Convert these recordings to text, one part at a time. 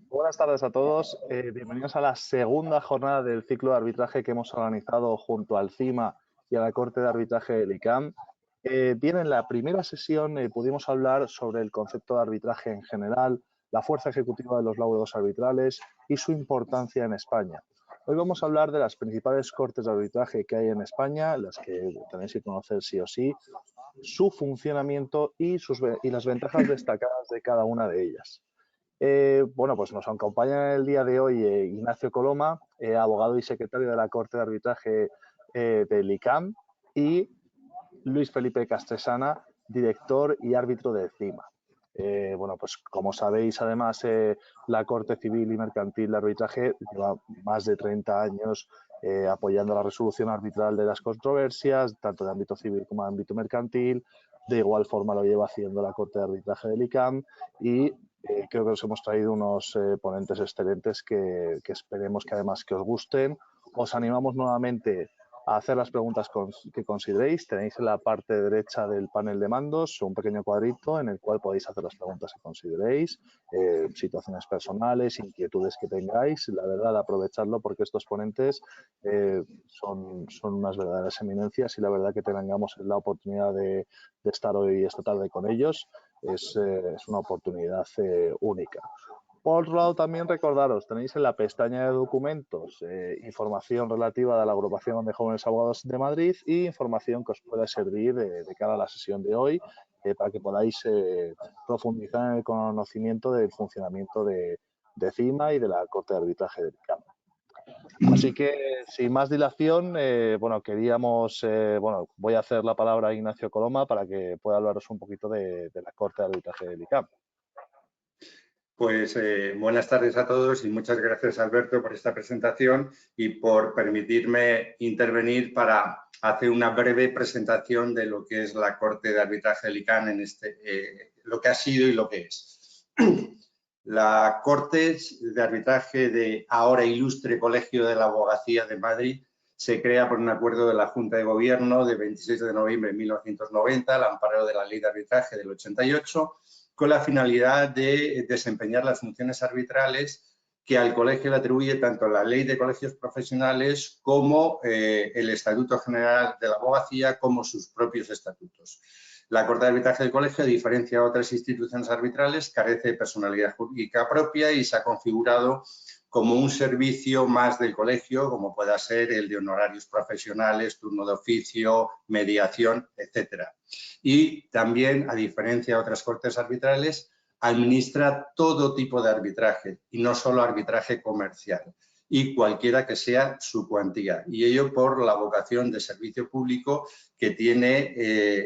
Buenas tardes a todos. Bienvenidos a la segunda jornada del ciclo de arbitraje que hemos organizado junto al CIMA y a la Corte de Arbitraje del ICAM. Bien, en la primera sesión pudimos hablar sobre el concepto de arbitraje en general, la fuerza ejecutiva de los laudos arbitrales y su importancia en España. Hoy vamos a hablar de las principales cortes de arbitraje que hay en España, las que tenéis que conocer sí o sí, su funcionamiento y las ventajas destacadas de cada una de ellas. Bueno, pues nos acompaña el día de hoy Ignacio Coloma, abogado y secretario de la Corte de Arbitraje del ICAM, y Luis Felipe Castresana, director y árbitro del CIMA. Bueno, pues como sabéis, además, la Corte Civil y Mercantil de Arbitraje lleva más de 30 años apoyando la resolución arbitral de las controversias, tanto de ámbito civil como de ámbito mercantil. De igual forma lo lleva haciendo la Corte de Arbitraje del ICAM y creo que os hemos traído unos ponentes excelentes que esperemos que además que os gusten. Os animamos nuevamente a hacer las preguntas que consideréis. Tenéis en la parte derecha del panel de mandos un pequeño cuadrito en el cual podéis hacer las preguntas que consideréis, situaciones personales, inquietudes que tengáis. La verdad, aprovechadlo porque estos ponentes son unas verdaderas eminencias y la verdad que tengamos la oportunidad de estar hoy esta tarde con ellos es una oportunidad única. Por otro lado, también recordaros, tenéis en la pestaña de documentos información relativa a la agrupación de jóvenes abogados de Madrid y información que os pueda servir de cara a la sesión de hoy para que podáis profundizar en el conocimiento del funcionamiento de CIMA y de la Corte de Arbitraje del ICAM. Así que, sin más dilación, bueno, voy a hacer la palabra a Ignacio Coloma para que pueda hablaros un poquito de la Corte de Arbitraje del ICAM. Pues buenas tardes a todos y muchas gracias, Alberto, por esta presentación y por permitirme intervenir para hacer una breve presentación de lo que es la Corte de Arbitraje del ICAM, lo que ha sido y lo que es. La Corte de Arbitraje de ahora ilustre Colegio de la Abogacía de Madrid se crea por un acuerdo de la Junta de Gobierno de 26 de noviembre de 1990, al amparo de la Ley de Arbitraje del 88, con la finalidad de desempeñar las funciones arbitrales que al colegio le atribuye tanto la Ley de Colegios Profesionales como el Estatuto General de la Abogacía, como sus propios estatutos. La Corte de Arbitraje del Colegio, a diferencia de otras instituciones arbitrales, carece de personalidad jurídica propia y se ha configurado como un servicio más del colegio, como pueda ser el de honorarios profesionales, turno de oficio, mediación, etcétera. Y también, a diferencia de otras cortes arbitrales, administra todo tipo de arbitraje y no solo arbitraje comercial, y cualquiera que sea su cuantía, y ello por la vocación de servicio público que tiene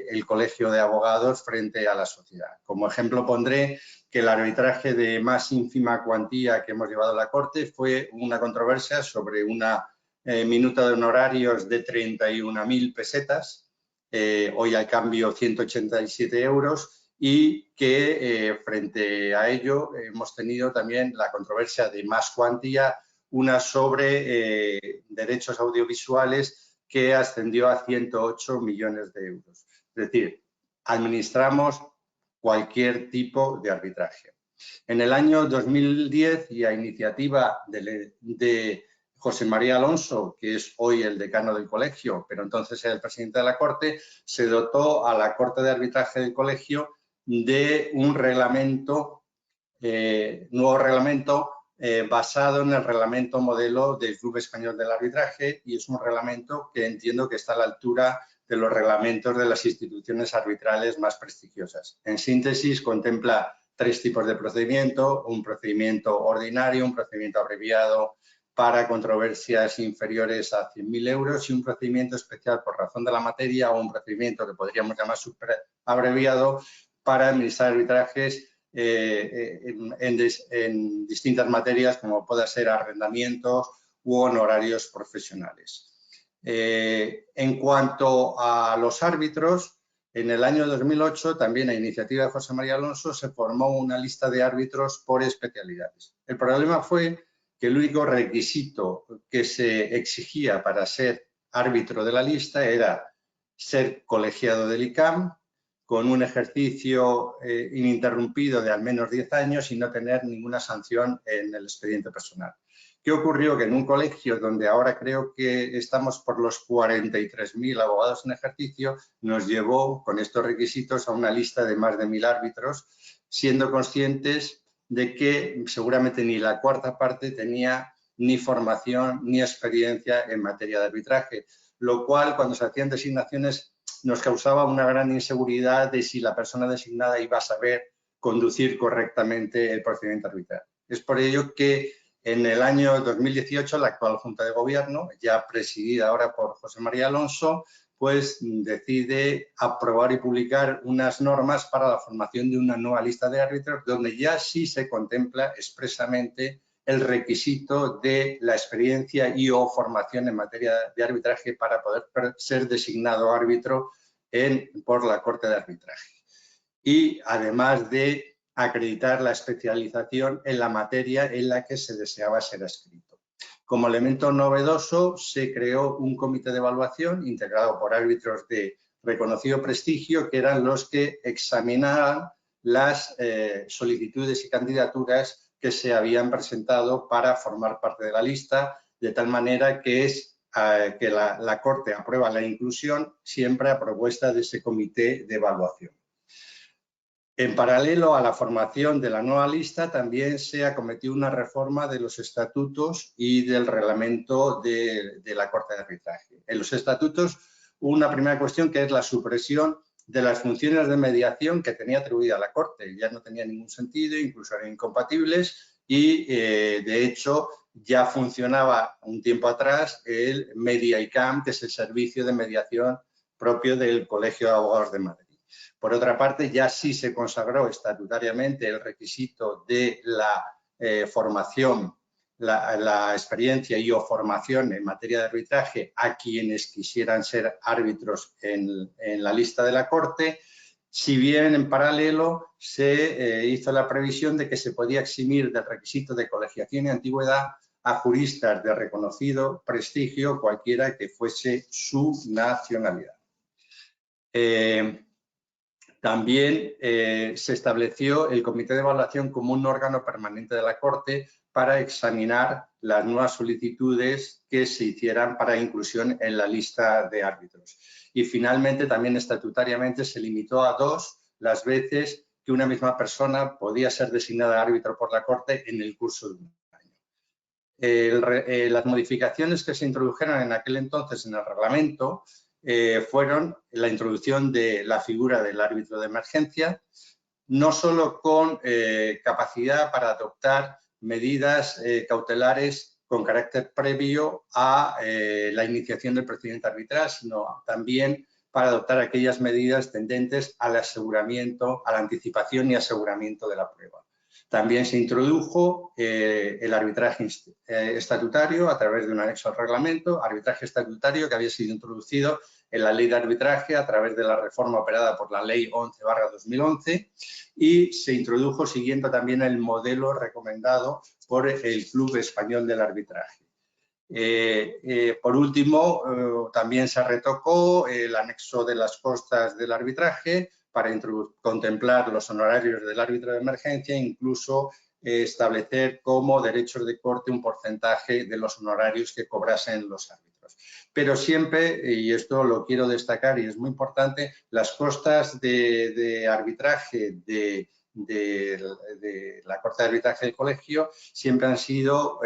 el Colegio de Abogados frente a la sociedad. Como ejemplo pondré que el arbitraje de más ínfima cuantía que hemos llevado a la Corte fue una controversia sobre una minuta de honorarios de 31.000 pesetas, hoy al cambio 187 euros, y que frente a ello hemos tenido también la controversia de más cuantía, una sobre derechos audiovisuales que ascendió a 108 millones de euros. Es decir, administramos cualquier tipo de arbitraje. En el año 2010, y a iniciativa de José María Alonso, que es hoy el decano del colegio, pero entonces era el presidente de la Corte, se dotó a la Corte de Arbitraje del Colegio de un reglamento, nuevo reglamento, basado en el reglamento modelo del Club Español del Arbitraje, y es un reglamento que entiendo que está a la altura de los reglamentos de las instituciones arbitrales más prestigiosas. En síntesis, contempla 3 tipos de procedimiento: un procedimiento ordinario, un procedimiento abreviado para controversias inferiores a 100.000 euros y un procedimiento especial por razón de la materia, o un procedimiento que podríamos llamar abreviado para administrar arbitrajes en distintas materias, como pueda ser arrendamientos u honorarios profesionales. En cuanto a los árbitros, en el año 2008, también a iniciativa de José María Alonso, se formó una lista de árbitros por especialidades. El problema fue que el único requisito que se exigía para ser árbitro de la lista era ser colegiado del ICAM, con un ejercicio ininterrumpido de al menos 10 años y no tener ninguna sanción en el expediente personal. ¿Qué ocurrió? Que en un colegio donde ahora creo que estamos por los 43.000 abogados en ejercicio, nos llevó con estos requisitos a una lista de más de 1.000 árbitros, siendo conscientes de que seguramente ni la cuarta parte tenía ni formación ni experiencia en materia de arbitraje, lo cual cuando se hacían designaciones nos causaba una gran inseguridad de si la persona designada iba a saber conducir correctamente el procedimiento arbitral. Es por ello que en el año 2018 la actual Junta de Gobierno, ya presidida ahora por José María Alonso, pues decide aprobar y publicar unas normas para la formación de una nueva lista de árbitros donde ya sí se contempla expresamente el requisito de la experiencia y o formación en materia de arbitraje para poder ser designado árbitro por la Corte de Arbitraje. Y además de acreditar la especialización en la materia en la que se deseaba ser adscrito. Como elemento novedoso, se creó un comité de evaluación integrado por árbitros de reconocido prestigio, que eran los que examinaban las solicitudes y candidaturas que se habían presentado para formar parte de la lista, de tal manera que la Corte aprueba la inclusión siempre a propuesta de ese comité de evaluación. En paralelo a la formación de la nueva lista, también se acometió una reforma de los estatutos y del reglamento de la Corte de Arbitraje. En los estatutos, una primera cuestión que es la supresión de las funciones de mediación que tenía atribuida a la Corte. Ya no tenía ningún sentido, incluso eran incompatibles y, de hecho, ya funcionaba un tiempo atrás el MediaICAM, que es el servicio de mediación propio del Colegio de Abogados de Madrid. Por otra parte, ya sí se consagró estatutariamente el requisito de la formación, la experiencia y o formación en materia de arbitraje a quienes quisieran ser árbitros en la lista de la Corte, si bien en paralelo se hizo la previsión de que se podía eximir del requisito de colegiación y antigüedad a juristas de reconocido prestigio, cualquiera que fuese su nacionalidad. También se estableció el Comité de Evaluación como un órgano permanente de la Corte para examinar las nuevas solicitudes que se hicieran para inclusión en la lista de árbitros. Y finalmente, también estatutariamente, se limitó a 2 las veces que una misma persona podía ser designada árbitro por la Corte en el curso de un año. Las modificaciones que se introdujeron en aquel entonces en el reglamento fueron la introducción de la figura del árbitro de emergencia, no solo con capacidad para adoptar medidas cautelares con carácter previo a la iniciación del procedimiento arbitral, sino también para adoptar aquellas medidas tendentes al aseguramiento, a la anticipación y aseguramiento de la prueba. También se introdujo el arbitraje estatutario a través de un anexo al reglamento, arbitraje estatutario que había sido introducido en la ley de arbitraje a través de la reforma operada por la ley 11/2011 y se introdujo siguiendo también el modelo recomendado por el Club Español del Arbitraje. Por último, también se retocó el anexo de las costas del arbitraje para contemplar los honorarios del árbitro de emergencia e incluso establecer como derechos de corte un porcentaje de los honorarios que cobrasen los árbitros. Pero siempre, y esto lo quiero destacar y es muy importante, las costas de arbitraje de la Corte de Arbitraje del Colegio siempre han sido,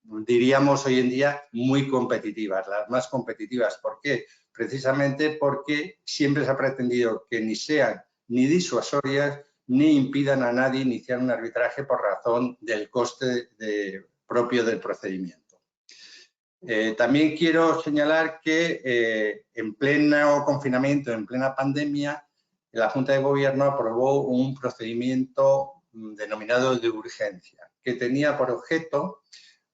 diríamos hoy en día, muy competitivas, las más competitivas. ¿Por qué? Precisamente porque siempre se ha pretendido que ni sean ni disuasorias ni impidan a nadie iniciar un arbitraje por razón del coste propio del procedimiento. También quiero señalar que en pleno confinamiento, en plena pandemia, la Junta de Gobierno aprobó un procedimiento denominado de urgencia, que tenía por objeto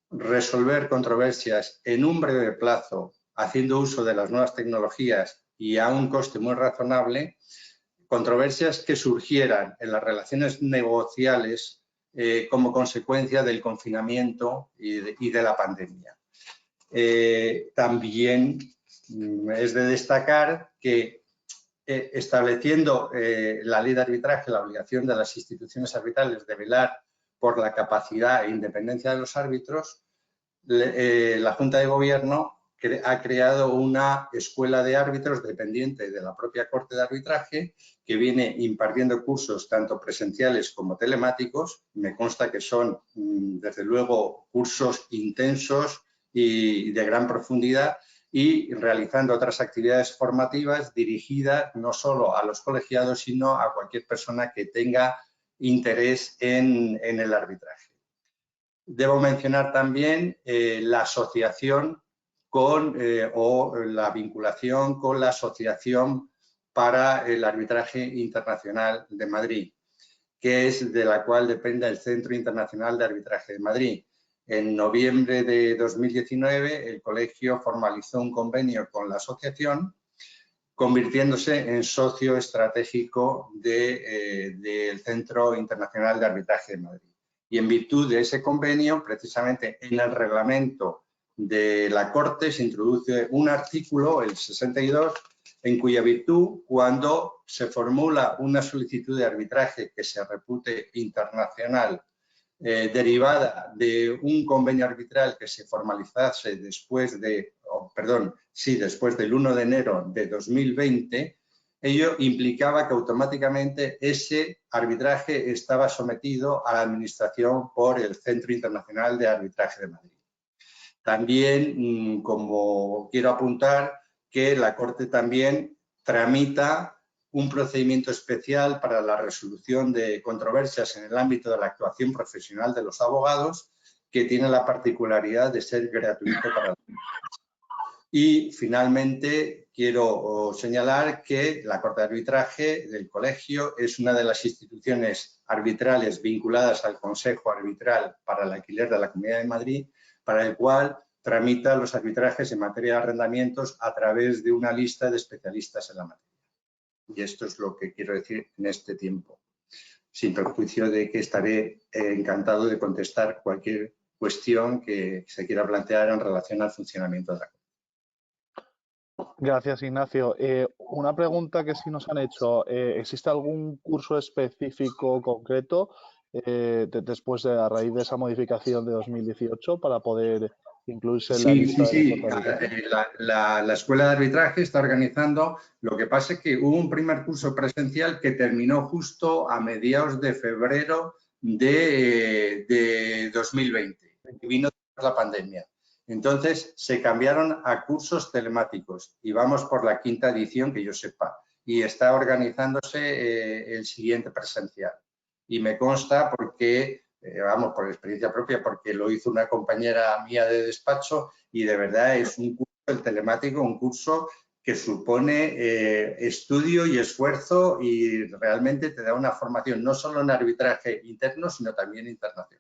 resolver controversias en un breve plazo, haciendo uso de las nuevas tecnologías y a un coste muy razonable, controversias que surgieran en las relaciones negociales como consecuencia del confinamiento y de la pandemia. También es de destacar que estableciendo la ley de arbitraje la obligación de las instituciones arbitrales de velar por la capacidad e independencia de los árbitros, la Junta de Gobierno ha creado una escuela de árbitros dependiente de la propia Corte de Arbitraje que viene impartiendo cursos tanto presenciales como telemáticos. Me consta que son, desde luego, cursos intensos y de gran profundidad, y realizando otras actividades formativas dirigidas no solo a los colegiados, sino a cualquier persona que tenga interés en el arbitraje. Debo mencionar también la asociación o la vinculación con la Asociación para el Arbitraje Internacional de Madrid, que es de la cual depende el Centro Internacional de Arbitraje de Madrid. En noviembre de 2019, el colegio formalizó un convenio con la asociación, convirtiéndose en socio estratégico del Centro Internacional de Arbitraje de Madrid. Y en virtud de ese convenio, precisamente en el reglamento de la Corte se introduce un artículo, el 62, en cuya virtud, cuando se formula una solicitud de arbitraje que se repute internacional, derivada de un convenio arbitral que se formalizase después del 1 de enero de 2020, ello implicaba que automáticamente ese arbitraje estaba sometido a la administración por el Centro Internacional de Arbitraje de Madrid. También, como quiero apuntar, que la Corte también tramita un procedimiento especial para la resolución de controversias en el ámbito de la actuación profesional de los abogados, que tiene la particularidad de ser gratuito para los clientes. Y finalmente quiero señalar que la Corte de Arbitraje del Colegio es una de las instituciones arbitrales vinculadas al Consejo Arbitral para el Alquiler de la Comunidad de Madrid, para el cual tramita los arbitrajes en materia de arrendamientos a través de una lista de especialistas en la materia. Y esto es lo que quiero decir en este tiempo, sin perjuicio de que estaré encantado de contestar cualquier cuestión que se quiera plantear en relación al funcionamiento de la Corte. Gracias, Ignacio. Una pregunta que sí nos han hecho. ¿Existe algún curso específico concreto después a raíz de esa modificación de 2018 para poder incluirse en la lista de la Corte de Arbitraje? La Escuela de Arbitraje está organizando. Lo que pasa es que hubo un primer curso presencial que terminó justo a mediados de febrero de 2020, y vino la pandemia. Entonces se cambiaron a cursos telemáticos y vamos por la 5ª edición, que yo sepa, y está organizándose el siguiente presencial. Y me consta porque, vamos, por experiencia propia, porque lo hizo una compañera mía de despacho, y de verdad es un curso, el telemático, un curso que supone estudio y esfuerzo, y realmente te da una formación no solo en arbitraje interno, sino también internacional.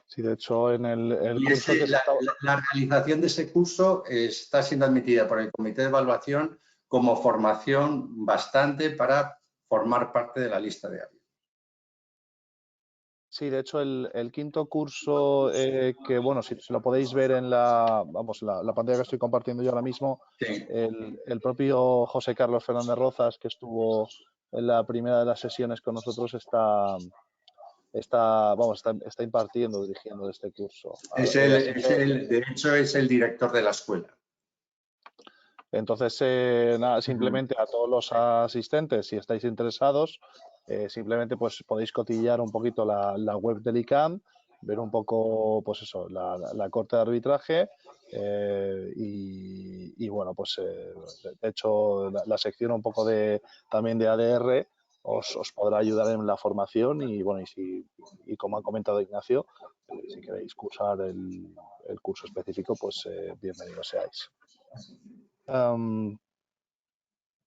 Sí, de hecho, en el curso que la realización de ese curso está siendo admitida por el Comité de Evaluación como formación bastante para formar parte de la lista de árbitros. Sí, de hecho, el 5º curso, que bueno, si lo podéis ver en la pantalla que estoy compartiendo yo ahora mismo, Sí. el propio José Carlos Fernández Rozas, que estuvo en la primera de las sesiones con nosotros, está impartiendo, dirigiendo este curso. De hecho, es el director de la escuela. Entonces, nada, simplemente a todos los asistentes, si estáis interesados, simplemente pues podéis cotillear un poquito la web del ICAM, ver un poco, pues eso, la Corte de Arbitraje, y bueno, pues de hecho la sección un poco también de ADR os podrá ayudar en la formación, y bueno, y como ha comentado Ignacio, si queréis cursar el curso específico, pues bienvenidos seáis.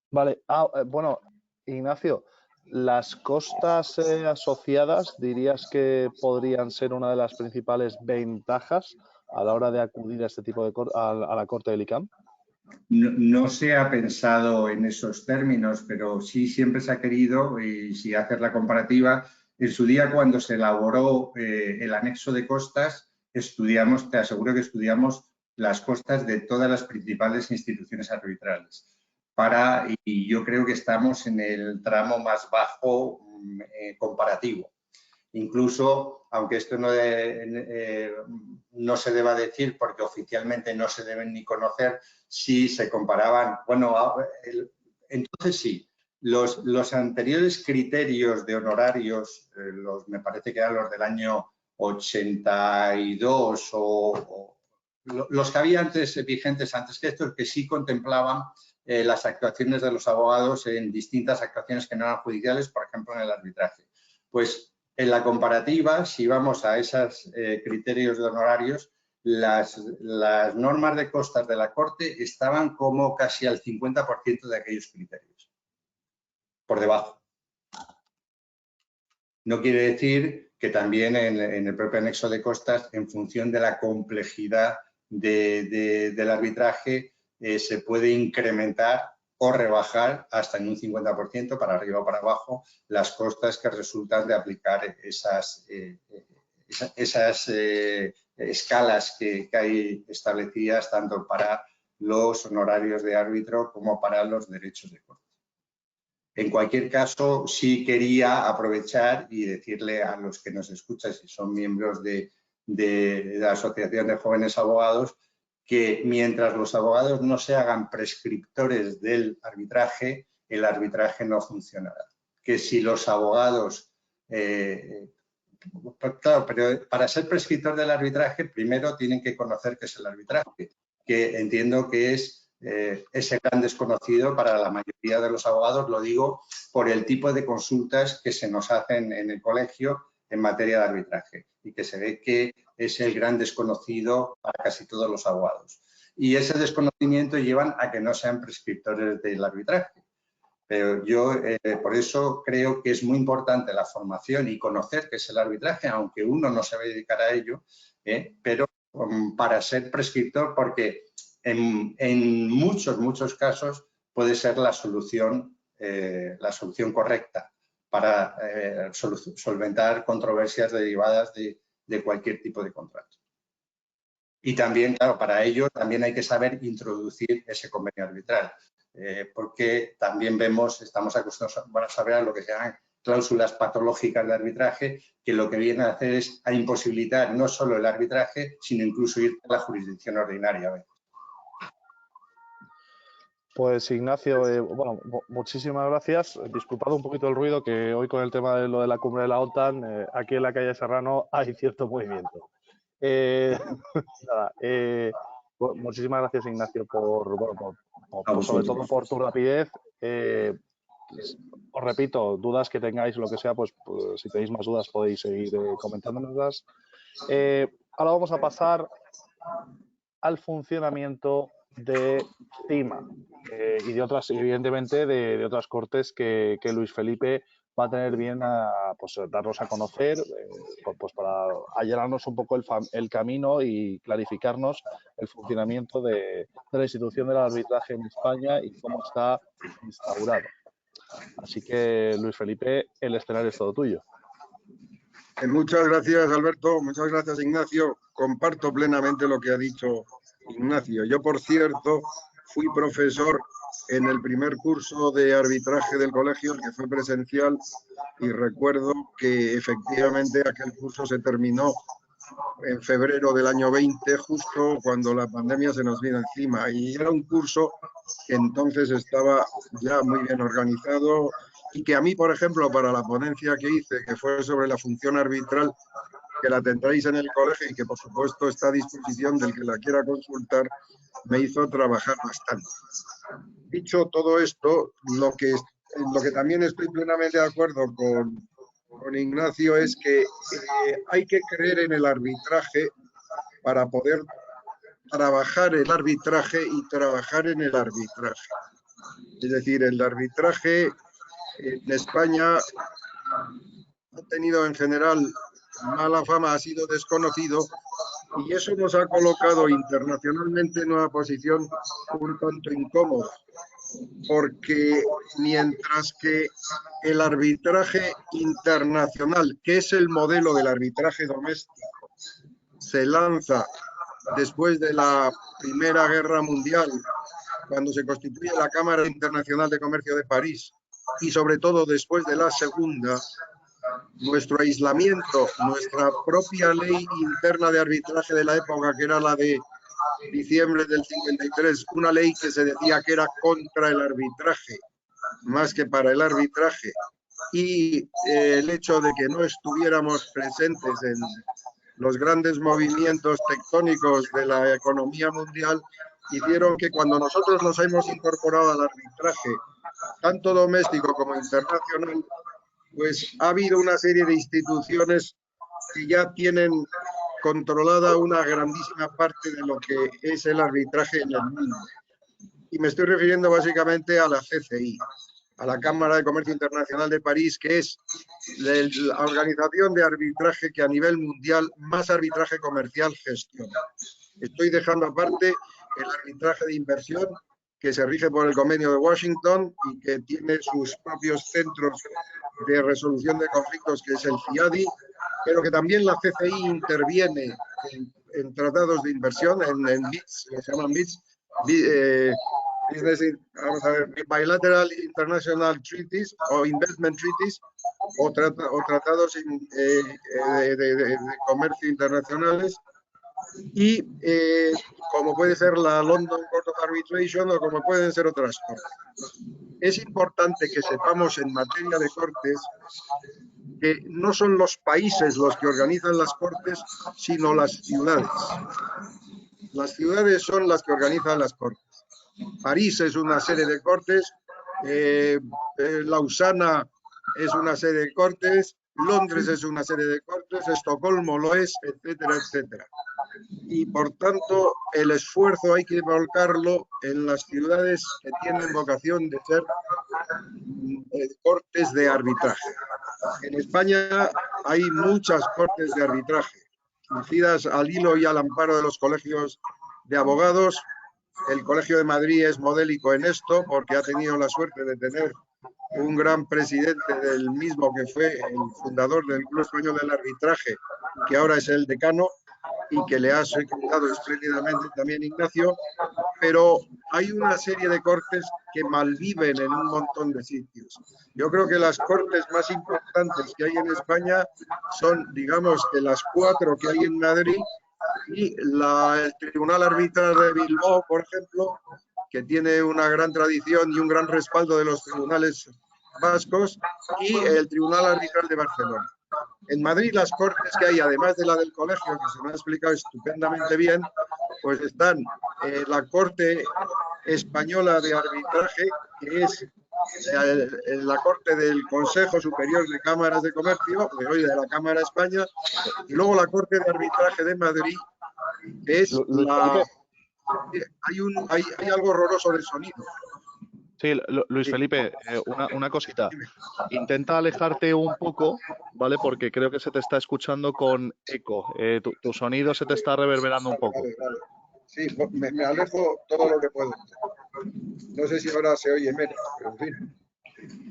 Vale, bueno, Ignacio, las costas asociadas, ¿dirías que podrían ser una de las principales ventajas a la hora de acudir a este tipo de a la Corte del ICAM? No se ha pensado en esos términos, pero sí siempre se ha querido, y si hacer la comparativa, en su día cuando se elaboró el anexo de costas, te aseguro que estudiamos las costas de todas las principales instituciones arbitrales. y yo creo que estamos en el tramo más bajo comparativo. Incluso, aunque esto no se deba decir porque oficialmente no se deben ni conocer, si se comparaban, bueno, entonces sí, los anteriores criterios de honorarios, me parece que eran los del año 82 o los que había antes, vigentes antes que estos, que sí contemplaban las actuaciones de los abogados en distintas actuaciones que no eran judiciales, por ejemplo, en el arbitraje. Pues en la comparativa, si vamos a esos criterios de honorarios, las normas de costas de la Corte estaban como casi al 50% de aquellos criterios, por debajo. No quiere decir que también en el propio anexo de costas, en función de la complejidad del arbitraje, se puede incrementar o rebajar hasta en un 50% para arriba o para abajo las costas que resultan de aplicar esas escalas que hay establecidas tanto para los honorarios de árbitro como para los derechos de corte. En cualquier caso, sí quería aprovechar y decirle a los que nos escuchan, si son miembros de la Asociación de Jóvenes Abogados, que mientras los abogados no se hagan prescriptores del arbitraje, el arbitraje no funcionará. Que si los abogados... claro, pero para ser prescriptor del arbitraje, primero tienen que conocer qué es el arbitraje, que entiendo que es ese gran desconocido para la mayoría de los abogados, lo digo por el tipo de consultas que se nos hacen en el colegio en materia de arbitraje y que se ve que es el gran desconocido para casi todos los abogados. Y ese desconocimiento llevan a que no sean prescriptores del arbitraje. Pero yo por eso creo que es muy importante la formación y conocer qué es el arbitraje, aunque uno no se va a dedicar a ello, pero para ser prescriptor, porque en muchos casos puede ser la solución correcta para solventar controversias derivadas de cualquier tipo de contrato. Y también, claro, para ello también hay que saber introducir ese convenio arbitral, porque también estamos acostumbrados a ver a lo que se llaman cláusulas patológicas de arbitraje, que lo que vienen a hacer es a imposibilitar no solo el arbitraje, sino incluso ir a la jurisdicción ordinaria. Pues Ignacio, bueno, muchísimas gracias. Disculpad un poquito el ruido, que hoy con el tema de lo de la cumbre de la OTAN, aquí en la calle Serrano hay cierto movimiento. Nada, muchísimas gracias, Ignacio, sobre todo por tu rapidez. Os repito, dudas que tengáis, lo que sea, pues si tenéis más dudas podéis seguir comentándonoslas. Ahora vamos a pasar al funcionamiento de CIMA y de otras, evidentemente, de otras cortes que Luis Felipe va a tener bien a darnos a conocer, pues para allanarnos un poco el camino y clarificarnos el funcionamiento de la institución del arbitraje en España y cómo está instaurado. Así que, Luis Felipe, el escenario es todo tuyo. Muchas gracias, Alberto. Muchas gracias, Ignacio. Comparto plenamente lo que ha dicho Ignacio. Yo, por cierto, fui profesor en el primer curso de arbitraje del colegio, el que fue presencial, y recuerdo que efectivamente aquel curso se terminó en febrero del año 20, justo cuando la pandemia se nos vino encima. Y era un curso que entonces estaba ya muy bien organizado y que a mí, por ejemplo, para la ponencia que hice, que fue sobre la función arbitral, que la tendréis en el colegio y que por supuesto está a disposición del que la quiera consultar, me hizo trabajar bastante. Dicho todo esto, lo que también estoy plenamente de acuerdo con Ignacio es que hay que creer en el arbitraje para poder trabajar el arbitraje y trabajar en el arbitraje. Es decir, el arbitraje en España ha tenido en general mala fama, ha sido desconocido y eso nos ha colocado internacionalmente en una posición un tanto incómoda, porque mientras que el arbitraje internacional, que es el modelo del arbitraje doméstico, se lanza después de la Primera Guerra Mundial cuando se constituye la Cámara Internacional de Comercio de París y sobre todo después de la segunda, nuestro aislamiento, nuestra propia ley interna de arbitraje de la época, que era la de diciembre del 53, una ley que se decía que era contra el arbitraje, más que para el arbitraje, y el hecho de que no estuviéramos presentes en los grandes movimientos tectónicos de la economía mundial, hicieron que cuando nosotros nos hemos incorporado al arbitraje, tanto doméstico como internacional, pues ha habido una serie de instituciones que ya tienen controlada una grandísima parte de lo que es el arbitraje en el mundo. Y me estoy refiriendo básicamente a la CCI, a la Cámara de Comercio Internacional de París, que es la organización de arbitraje que a nivel mundial más arbitraje comercial gestiona. Estoy dejando aparte el arbitraje de inversión, que se rige por el Convenio de Washington y que tiene sus propios centros de resolución de conflictos, que es el CIADI, pero que también la CCI interviene en tratados de inversión, en BITS, que se llaman BITS, vamos a ver, Bilateral International Treaties o Investment Treaties, o tratados de comercio internacionales, y como puede ser la London Court of Arbitration o como pueden ser otras cortes. Es importante que sepamos en materia de cortes que no son los países los que organizan las cortes, sino las ciudades. Las ciudades son las que organizan las cortes. París es una serie de cortes, Lausana es una serie de cortes, Londres es una serie de cortes, Estocolmo lo es, etcétera, etcétera. Y por tanto el esfuerzo hay que volcarlo en las ciudades que tienen vocación de ser cortes de arbitraje. En España hay muchas cortes de arbitraje, nacidas al hilo y al amparo de los colegios de abogados. El Colegio de Madrid es modélico en esto porque ha tenido la suerte de tener un gran presidente del mismo, que fue el fundador del Club Español del Arbitraje, que ahora es el decano y que le ha secundado espléndidamente también Ignacio, pero hay una serie de cortes que malviven en un montón de sitios. Yo creo que las cortes más importantes que hay en España son, digamos, que las 4 que hay en Madrid y el Tribunal Arbitral de Bilbao, por ejemplo, que tiene una gran tradición y un gran respaldo de los tribunales vascos, y el Tribunal Arbitral de Barcelona. En Madrid las cortes que hay, además de la del colegio, que se me ha explicado estupendamente bien, pues están la Corte Española de Arbitraje, que es la Corte del Consejo Superior de Cámaras de Comercio, de hoy de la Cámara España, y luego la Corte de Arbitraje de Madrid, que es la... Hay algo horroroso de sonido. Sí, Luis Felipe, una cosita. Intenta alejarte un poco, ¿vale? Porque creo que se te está escuchando con eco. Tu sonido se te está reverberando un poco. Vale. Sí, me alejo todo lo que puedo. No sé si ahora se oye menos, pero en fin.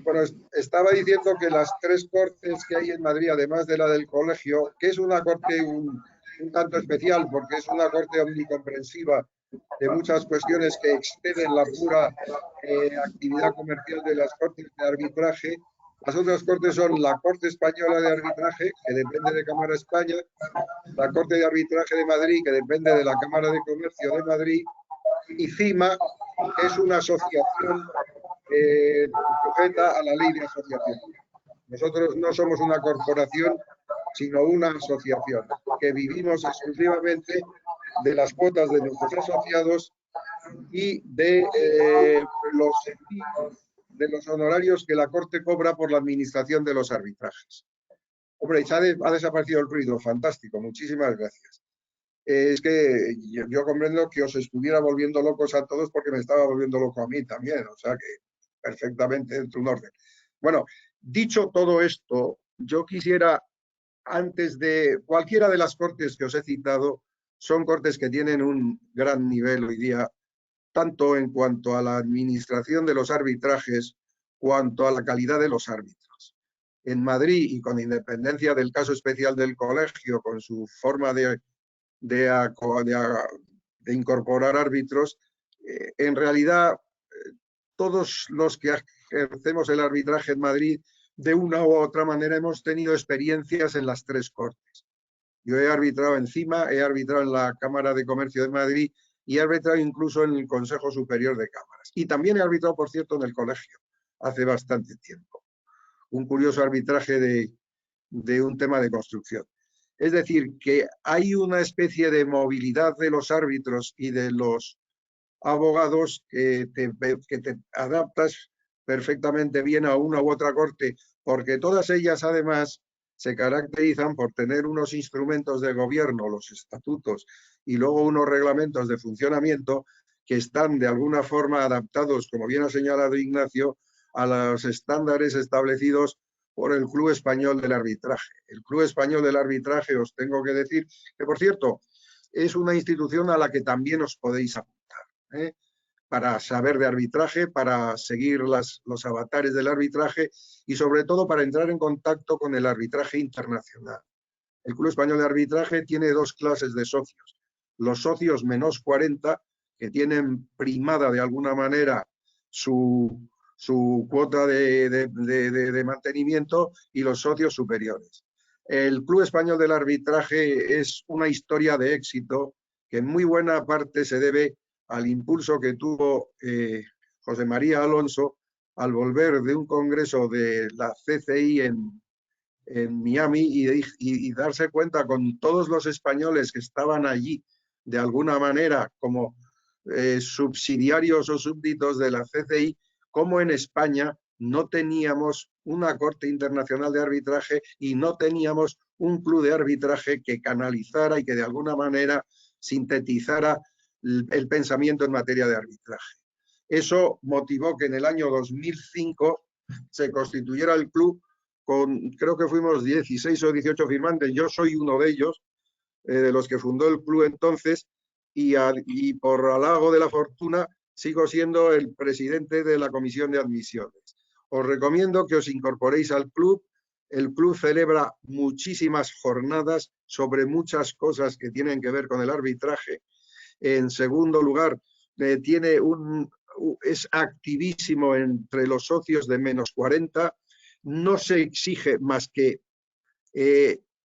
Bueno, estaba diciendo que las 3 cortes que hay en Madrid, además de la del colegio, que es una corte un tanto especial, porque es una corte omnicomprensiva de muchas cuestiones que exceden la pura actividad comercial de las cortes de arbitraje. Las otras cortes son la Corte Española de Arbitraje, que depende de Cámara España, la Corte de Arbitraje de Madrid, que depende de la Cámara de Comercio de Madrid, y CIMA, que es una asociación sujeta a la ley de asociación. Nosotros no somos una corporación, sino una asociación, que vivimos exclusivamente de las cuotas de nuestros asociados y de los honorarios que la Corte cobra por la administración de los arbitrajes. Hombre, ha desaparecido el ruido, fantástico, muchísimas gracias. Es que yo comprendo que os estuviera volviendo locos a todos porque me estaba volviendo loco a mí también, o sea que perfectamente dentro de un orden. Bueno, dicho todo esto, yo quisiera, antes de cualquiera de las cortes que os he citado, son cortes que tienen un gran nivel hoy día, tanto en cuanto a la administración de los arbitrajes, cuanto a la calidad de los árbitros. En Madrid, y con independencia del caso especial del colegio, con su forma de incorporar árbitros, en realidad, todos los que ejercemos el arbitraje en Madrid, de una u otra manera hemos tenido experiencias en las tres cortes. Yo he arbitrado en CIMA, he arbitrado en la Cámara de Comercio de Madrid y he arbitrado incluso en el Consejo Superior de Cámaras. Y también he arbitrado, por cierto, en el colegio, hace bastante tiempo. Un curioso arbitraje de un tema de construcción. Es decir, que hay una especie de movilidad de los árbitros y de los abogados que te adaptas perfectamente bien a una u otra corte, porque todas ellas además se caracterizan por tener unos instrumentos de gobierno, los estatutos, y luego unos reglamentos de funcionamiento que están de alguna forma adaptados, como bien ha señalado Ignacio, a los estándares establecidos por el Club Español del Arbitraje. El Club Español del Arbitraje, os tengo que decir, que por cierto, es una institución a la que también os podéis apuntar, para saber de arbitraje, para seguir los avatares del arbitraje y sobre todo para entrar en contacto con el arbitraje internacional. El Club Español de Arbitraje tiene dos clases de socios. Los socios menos 40, que tienen primada de alguna manera su cuota de mantenimiento, y los socios superiores. El Club Español del Arbitraje es una historia de éxito que en muy buena parte se debe al impulso que tuvo José María Alonso al volver de un congreso de la CCI en Miami y darse cuenta con todos los españoles que estaban allí de alguna manera como subsidiarios o súbditos de la CCI, como en España no teníamos una Corte Internacional de Arbitraje y no teníamos un club de arbitraje que canalizara y que de alguna manera sintetizara el pensamiento en materia de arbitraje. Eso motivó que en el año 2005 se constituyera el club con, creo que fuimos 16 o 18 firmantes, yo soy uno de ellos, de los que fundó el club entonces, y por halago de la fortuna sigo siendo el presidente de la comisión de admisiones. Os recomiendo que os incorporéis al club. El club celebra muchísimas jornadas sobre muchas cosas que tienen que ver con el arbitraje. En segundo lugar, es activísimo entre los socios de menos 40. No se exige más que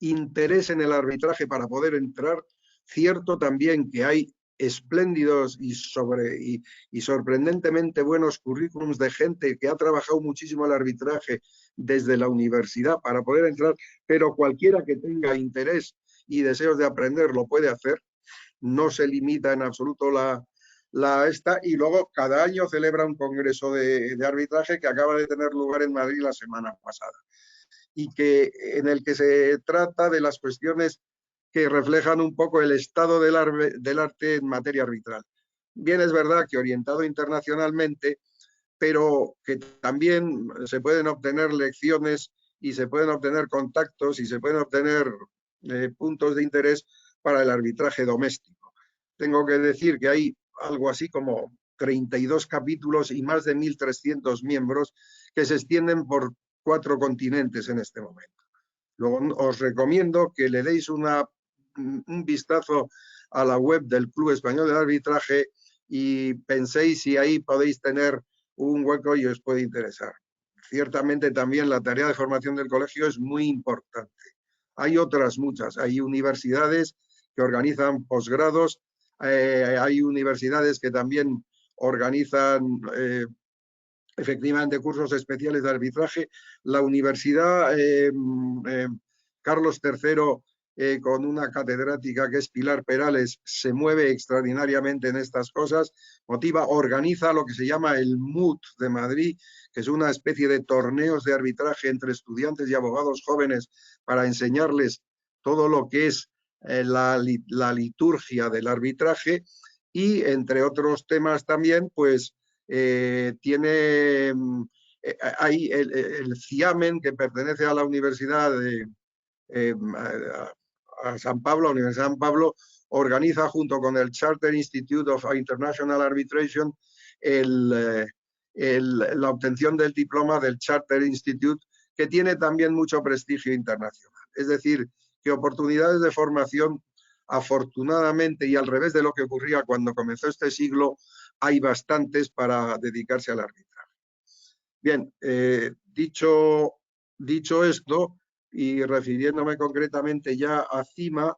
interés en el arbitraje para poder entrar. Cierto también que hay espléndidos y sorprendentemente buenos currículums de gente que ha trabajado muchísimo el arbitraje desde la universidad para poder entrar, pero cualquiera que tenga interés y deseos de aprender lo puede hacer. No se limita en absoluto y luego cada año celebra un congreso de arbitraje que acaba de tener lugar en Madrid la semana pasada y en el que se trata de las cuestiones que reflejan un poco el estado del arte en materia arbitral. Bien, es verdad que orientado internacionalmente, pero que también se pueden obtener lecciones y se pueden obtener contactos y se pueden obtener puntos de interés para el arbitraje doméstico. Tengo que decir que hay algo así como 32 capítulos y más de 1.300 miembros que se extienden por 4 continentes en este momento. Luego os recomiendo que le deis un vistazo a la web del Club Español de Arbitraje y penséis si ahí podéis tener un hueco y os puede interesar. Ciertamente también la tarea de formación del colegio es muy importante. Hay otras muchas, hay universidades que organizan posgrados, hay universidades que también organizan efectivamente cursos especiales de arbitraje. La Universidad Carlos III, con una catedrática que es Pilar Perales, se mueve extraordinariamente en estas cosas, organiza lo que se llama el MUT de Madrid, que es una especie de torneos de arbitraje entre estudiantes y abogados jóvenes para enseñarles todo lo que es la liturgia del arbitraje y, entre otros temas también, pues hay el CIAMEN, que pertenece a la Universidad a San Pablo, la Universidad de San Pablo, organiza junto con el Charter Institute of International Arbitration la obtención del diploma del Charter Institute, que tiene también mucho prestigio internacional. Es decir, que oportunidades de formación, afortunadamente, y al revés de lo que ocurría cuando comenzó este siglo, hay bastantes para dedicarse al arbitraje. Bien, dicho esto, y refiriéndome concretamente ya a CIMA,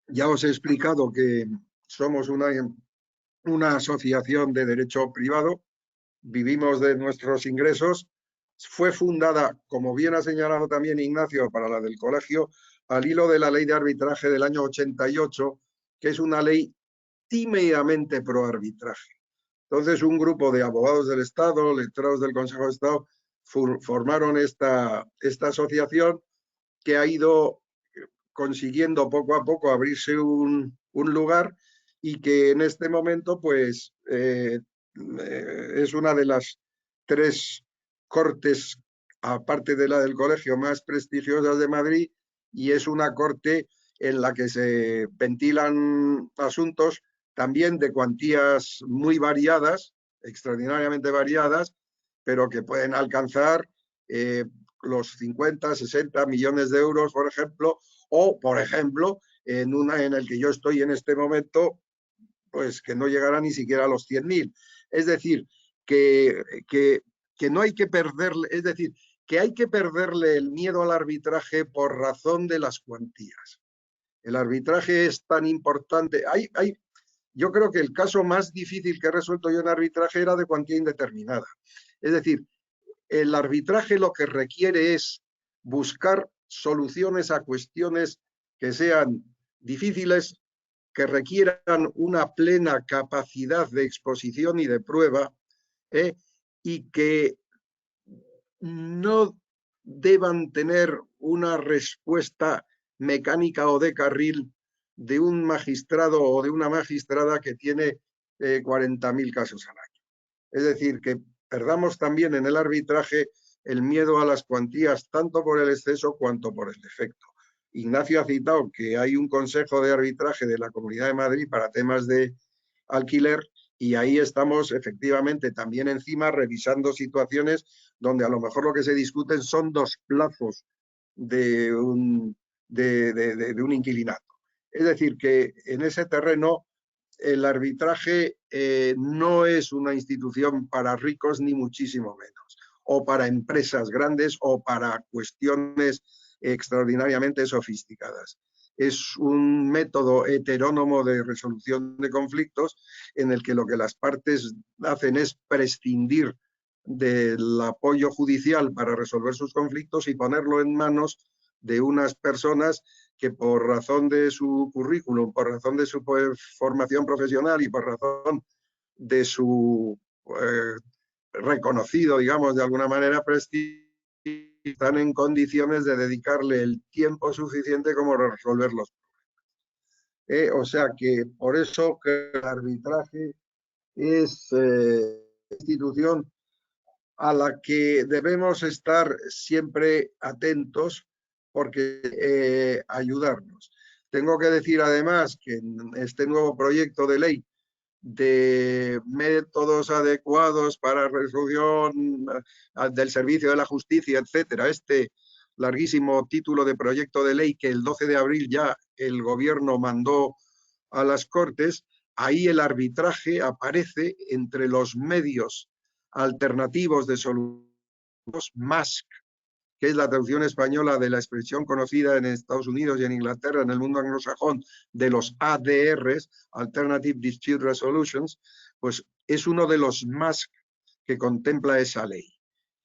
ya os he explicado que somos una asociación de derecho privado, vivimos de nuestros ingresos. Fue fundada, como bien ha señalado también Ignacio, para la del colegio, al hilo de la ley de arbitraje del año 88, que es una ley tímidamente pro arbitraje. Entonces, un grupo de abogados del Estado, letrados del Consejo de Estado, formaron esta asociación que ha ido consiguiendo poco a poco abrirse un lugar y que en este momento pues es una de las 3 cortes, aparte de la del colegio, más prestigiosas de Madrid, y es una corte en la que se ventilan asuntos también de cuantías muy variadas, extraordinariamente variadas, pero que pueden alcanzar los 50, 60 millones de euros, por ejemplo, o, por ejemplo, en el que yo estoy en este momento, pues que no llegará ni siquiera a los 100.000. Es decir, que no hay que perderle, es decir, que hay que perderle el miedo al arbitraje por razón de las cuantías. El arbitraje es tan importante. Yo creo que el caso más difícil que he resuelto yo en arbitraje era de cuantía indeterminada. Es decir, el arbitraje lo que requiere es buscar soluciones a cuestiones que sean difíciles, que requieran una plena capacidad de exposición y de prueba, y que no deban tener una respuesta mecánica o de carril de un magistrado o de una magistrada que tiene 40.000 casos al año. Es decir, que perdamos también en el arbitraje el miedo a las cuantías, tanto por el exceso cuanto por el defecto. Ignacio ha citado que hay un consejo de arbitraje de la Comunidad de Madrid para temas de alquiler, y ahí estamos efectivamente también encima revisando situaciones donde a lo mejor lo que se discuten son 2 plazos de un inquilinato. Es decir, que en ese terreno el arbitraje no es una institución para ricos ni muchísimo menos, o para empresas grandes o para cuestiones extraordinariamente sofisticadas. Es un método heterónomo de resolución de conflictos en el que lo que las partes hacen es prescindir del apoyo judicial para resolver sus conflictos y ponerlo en manos de unas personas que por razón de su currículum, por razón de su formación profesional y por razón de su reconocido, digamos, de alguna manera, prestigio, están en condiciones de dedicarle el tiempo suficiente como resolver los problemas. O sea que por eso que el arbitraje es institución a la que debemos estar siempre atentos, porque ayudarnos. Tengo que decir además que en este nuevo proyecto de ley de métodos adecuados para resolución del servicio de la justicia, etcétera, este larguísimo título de proyecto de ley que el 12 de abril ya el gobierno mandó a las Cortes, ahí el arbitraje aparece entre los medios alternativos de solución, MASC, que es la traducción española de la expresión conocida en Estados Unidos y en Inglaterra, en el mundo anglosajón, de los ADRs, Alternative Dispute Resolutions, pues es uno de los MASC que contempla esa ley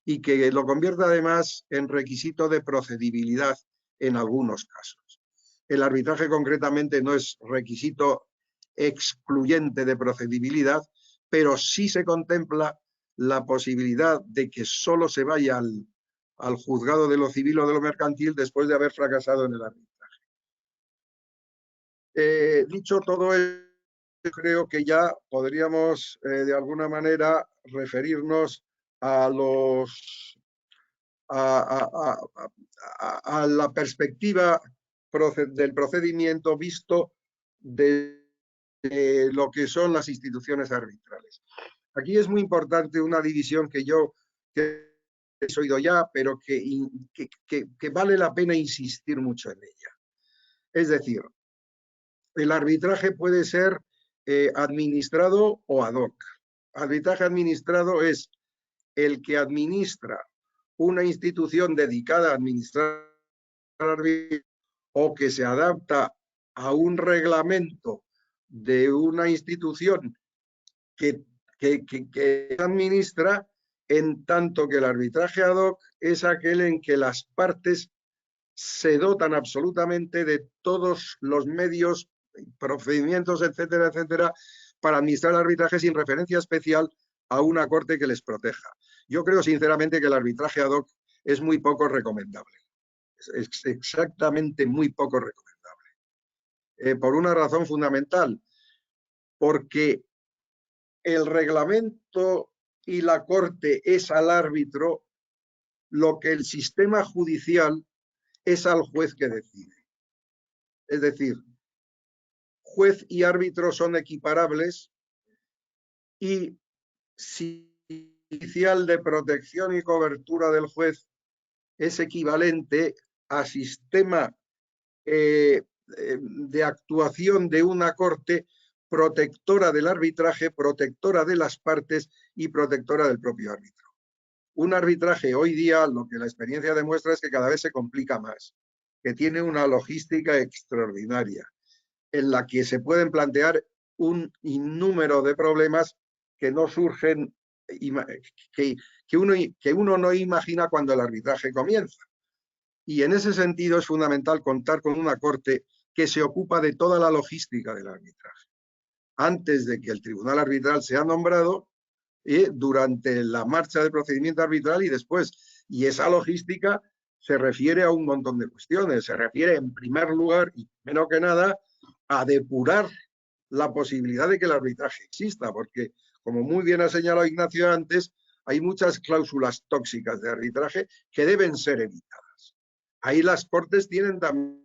y que lo convierte además en requisito de procedibilidad en algunos casos. El arbitraje concretamente no es requisito excluyente de procedibilidad, pero sí se contempla la posibilidad de que solo se vaya al juzgado de lo civil o de lo mercantil después de haber fracasado en el arbitraje. Dicho todo esto, creo que ya podríamos de alguna manera referirnos a la perspectiva del procedimiento visto de lo que son las instituciones arbitrales. Aquí es muy importante una división que yo he oído ya, pero que vale la pena insistir mucho en ella. Es decir, el arbitraje puede ser administrado o ad hoc. Arbitraje administrado es el que administra una institución dedicada a administrar arbitraje o que se adapta a un reglamento de una institución que administra, en tanto que el arbitraje ad hoc es aquel en que las partes se dotan absolutamente de todos los medios, procedimientos, etcétera, etcétera, para administrar el arbitraje sin referencia especial a una corte que les proteja. Yo creo sinceramente que el arbitraje ad hoc es muy poco recomendable. Es exactamente muy poco recomendable. Por una razón fundamental, porque el reglamento y la corte es al árbitro lo que el sistema judicial es al juez que decide. Es decir, juez y árbitro son equiparables y si el oficial de protección y cobertura del juez es equivalente a sistema de actuación de una corte protectora del arbitraje, protectora de las partes y protectora del propio árbitro. Un arbitraje hoy día, lo que la experiencia demuestra es que cada vez se complica más, que tiene una logística extraordinaria, en la que se pueden plantear un innúmero de problemas que no surgen, que uno no imagina cuando el arbitraje comienza. Y en ese sentido es fundamental contar con una corte que se ocupa de toda la logística del arbitraje. Antes de que el tribunal arbitral sea nombrado, durante la marcha del procedimiento arbitral y después. Y esa logística se refiere a un montón de cuestiones. Se refiere, en primer lugar, y menos que nada, a depurar la posibilidad de que el arbitraje exista, porque, como muy bien ha señalado Ignacio antes, hay muchas cláusulas tóxicas de arbitraje que deben ser evitadas. Ahí las cortes tienen también,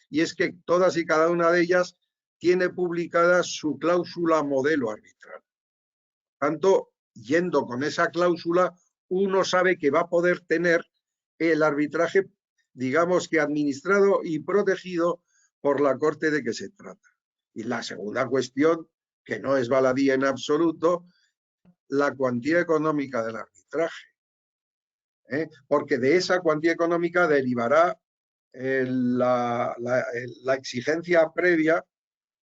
y es que todas y cada una de ellas tiene publicada su cláusula modelo arbitral. Tanto, yendo con esa cláusula, uno sabe que va a poder tener el arbitraje, digamos que administrado y protegido por la corte de que se trata. Y la segunda cuestión, que no es baladí en absoluto, la cuantía económica del arbitraje. Porque de esa cuantía económica derivará la exigencia previa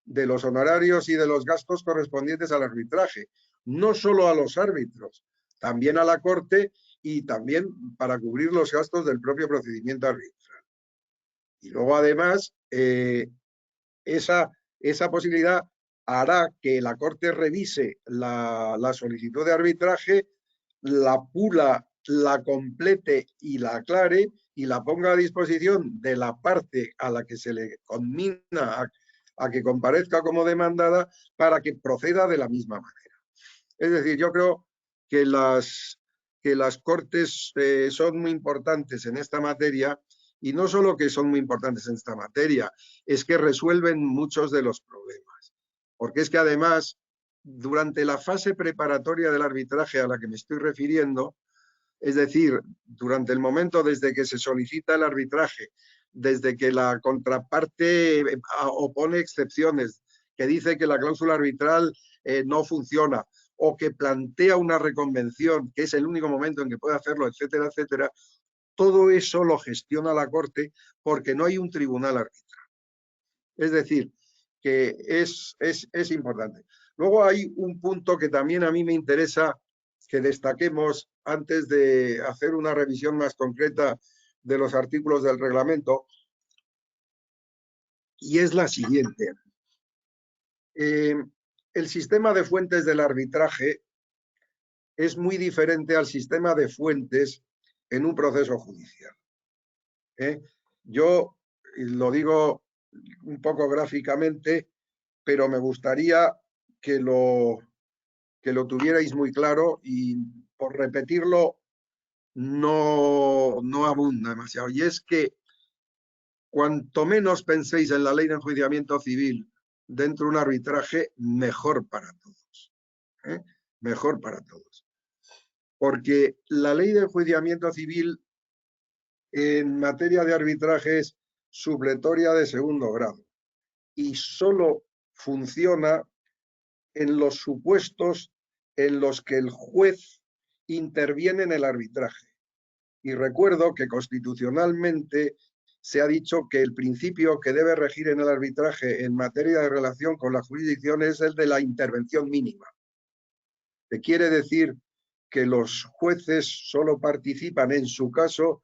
de los honorarios y de los gastos correspondientes al arbitraje, no solo a los árbitros, también a la corte y también para cubrir los gastos del propio procedimiento arbitral. Y luego, además, esa posibilidad hará que la corte revise la solicitud de arbitraje, la pula, la complete y la aclare y la ponga a disposición de la parte a la que se le conmina a que comparezca como demandada para que proceda de la misma manera. Es decir, yo creo que las cortes son muy importantes en esta materia, y no solo que son muy importantes en esta materia, es que resuelven muchos de los problemas. Porque es que además, durante la fase preparatoria del arbitraje a la que me estoy refiriendo, es decir, durante el momento desde que se solicita el arbitraje, desde que la contraparte opone excepciones, que dice que la cláusula arbitral no funciona o que plantea una reconvención, que es el único momento en que puede hacerlo, etcétera, etcétera, todo eso lo gestiona la Corte porque no hay un tribunal arbitral. Es decir, que es importante. Luego hay un punto que también a mí me interesa que destaquemos antes de hacer una revisión más concreta de los artículos del reglamento, y es la siguiente. El sistema de fuentes del arbitraje es muy diferente al sistema de fuentes en un proceso judicial. Yo lo digo un poco gráficamente, pero me gustaría que lo tuvierais muy claro, y por repetirlo no abunda demasiado. Y es que cuanto menos penséis en la ley de enjuiciamiento civil dentro de un arbitraje, mejor para todos. Mejor para todos. Porque la ley de enjuiciamiento civil en materia de arbitraje es supletoria de segundo grado y solo funciona en los supuestos en los que el juez interviene en el arbitraje. Y recuerdo que constitucionalmente se ha dicho que el principio que debe regir en el arbitraje en materia de relación con la jurisdicción es el de la intervención mínima. Que quiere decir que los jueces solo participan, en su caso,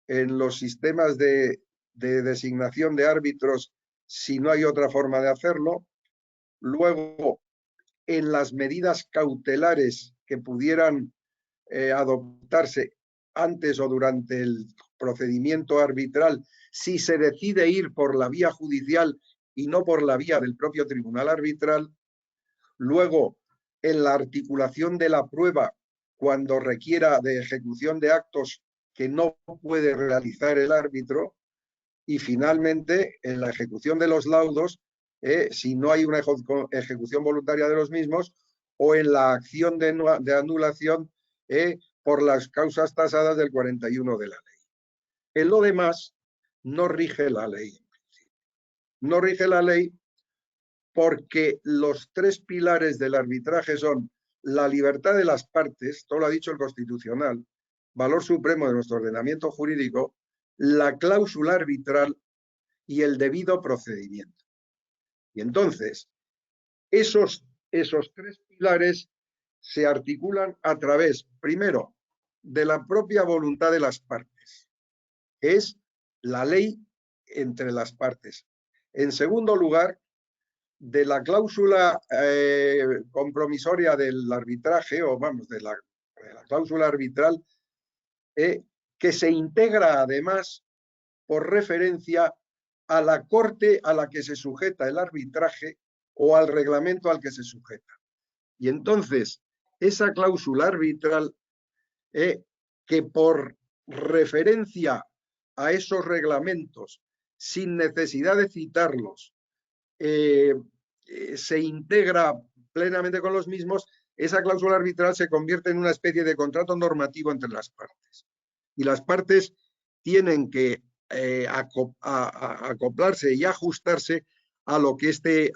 en los sistemas de designación de árbitros si no hay otra forma de hacerlo. Luego, en las medidas cautelares que pudieran adoptarse antes o durante el procedimiento arbitral, si se decide ir por la vía judicial y no por la vía del propio tribunal arbitral. Luego, en la articulación de la prueba, cuando requiera de ejecución de actos que no puede realizar el árbitro. Y finalmente, en la ejecución de los laudos, si no hay una ejecución voluntaria de los mismos, o en la acción de anulación por las causas tasadas del 41 de la ley. En lo demás, no rige la ley. No rige la ley porque los tres pilares del arbitraje son la libertad de las partes, todo lo ha dicho el Constitucional, valor supremo de nuestro ordenamiento jurídico, la cláusula arbitral y el debido procedimiento. Y entonces, esos tres pilares se articulan a través, primero, de la propia voluntad de las partes, que es la ley entre las partes. En segundo lugar, de la cláusula compromisoria del arbitraje, o vamos, de la cláusula arbitral, que se integra además por referencia a la corte a la que se sujeta el arbitraje o al reglamento al que se sujeta. Y entonces, esa cláusula arbitral, que por referencia a esos reglamentos, sin necesidad de citarlos, se integra plenamente con los mismos, esa cláusula arbitral se convierte en una especie de contrato normativo entre las partes. Y las partes tienen que acoplarse y ajustarse a lo que este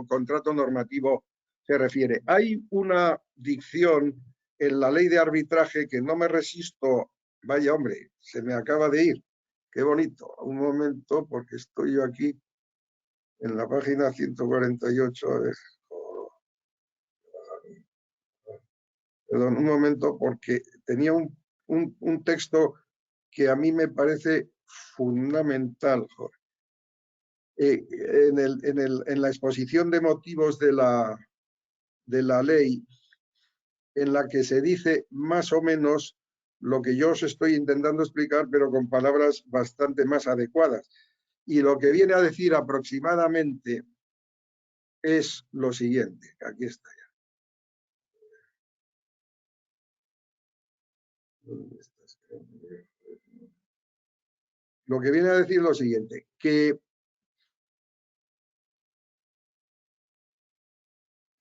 contrato normativo se refiere. Hay una dicción en la ley de arbitraje que no me resisto. Vaya hombre, se me acaba de ir. Qué bonito. Un momento, porque estoy yo aquí en la página 148. Perdón, un momento, porque tenía un texto que a mí me parece fundamental, Jorge. En la exposición de motivos de la ley, en la que se dice más o menos lo que yo os estoy intentando explicar, pero con palabras bastante más adecuadas. Y lo que viene a decir aproximadamente es lo siguiente. Aquí está ya. ¿Dónde está? Lo que viene a decir lo siguiente, que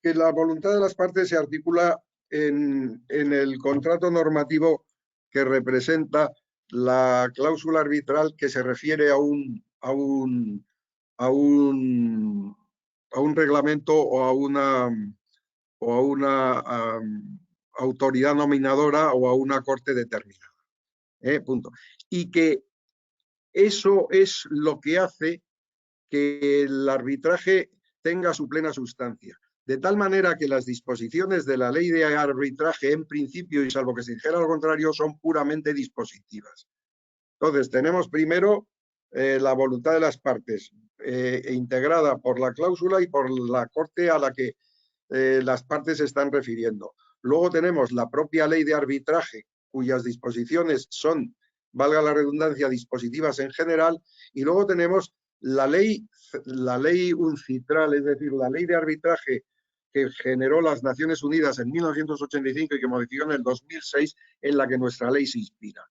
la voluntad de las partes se articula en el contrato normativo que representa la cláusula arbitral, que se refiere a un reglamento o a una autoridad nominadora o a una corte determinada. Punto. Y que eso es lo que hace que el arbitraje tenga su plena sustancia. De tal manera que las disposiciones de la ley de arbitraje, en principio, y salvo que se dijera lo contrario, son puramente dispositivas. Entonces, tenemos primero la voluntad de las partes, integrada por la cláusula y por la corte a la que las partes se están refiriendo. Luego tenemos la propia ley de arbitraje, cuyas disposiciones son, valga la redundancia, dispositivas en general, y luego tenemos la ley UNCITRAL, es decir, la ley de arbitraje que generó las Naciones Unidas en 1985 y que modificó en el 2006, en la que nuestra ley se inspira.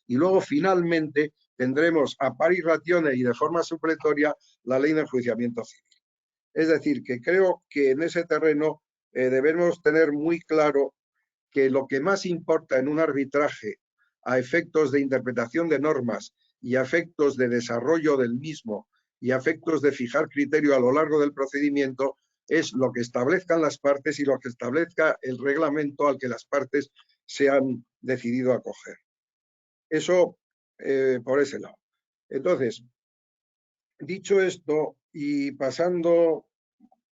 Y luego, finalmente, tendremos a pari ratione y de forma supletoria la ley de enjuiciamiento civil. Es decir, que creo que en ese terreno debemos tener muy claro que lo que más importa en un arbitraje a efectos de interpretación de normas y a efectos de desarrollo del mismo y a efectos de fijar criterio a lo largo del procedimiento es lo que establezcan las partes y lo que establezca el reglamento al que las partes se han decidido acoger. Eso por ese lado. Entonces, dicho esto y pasando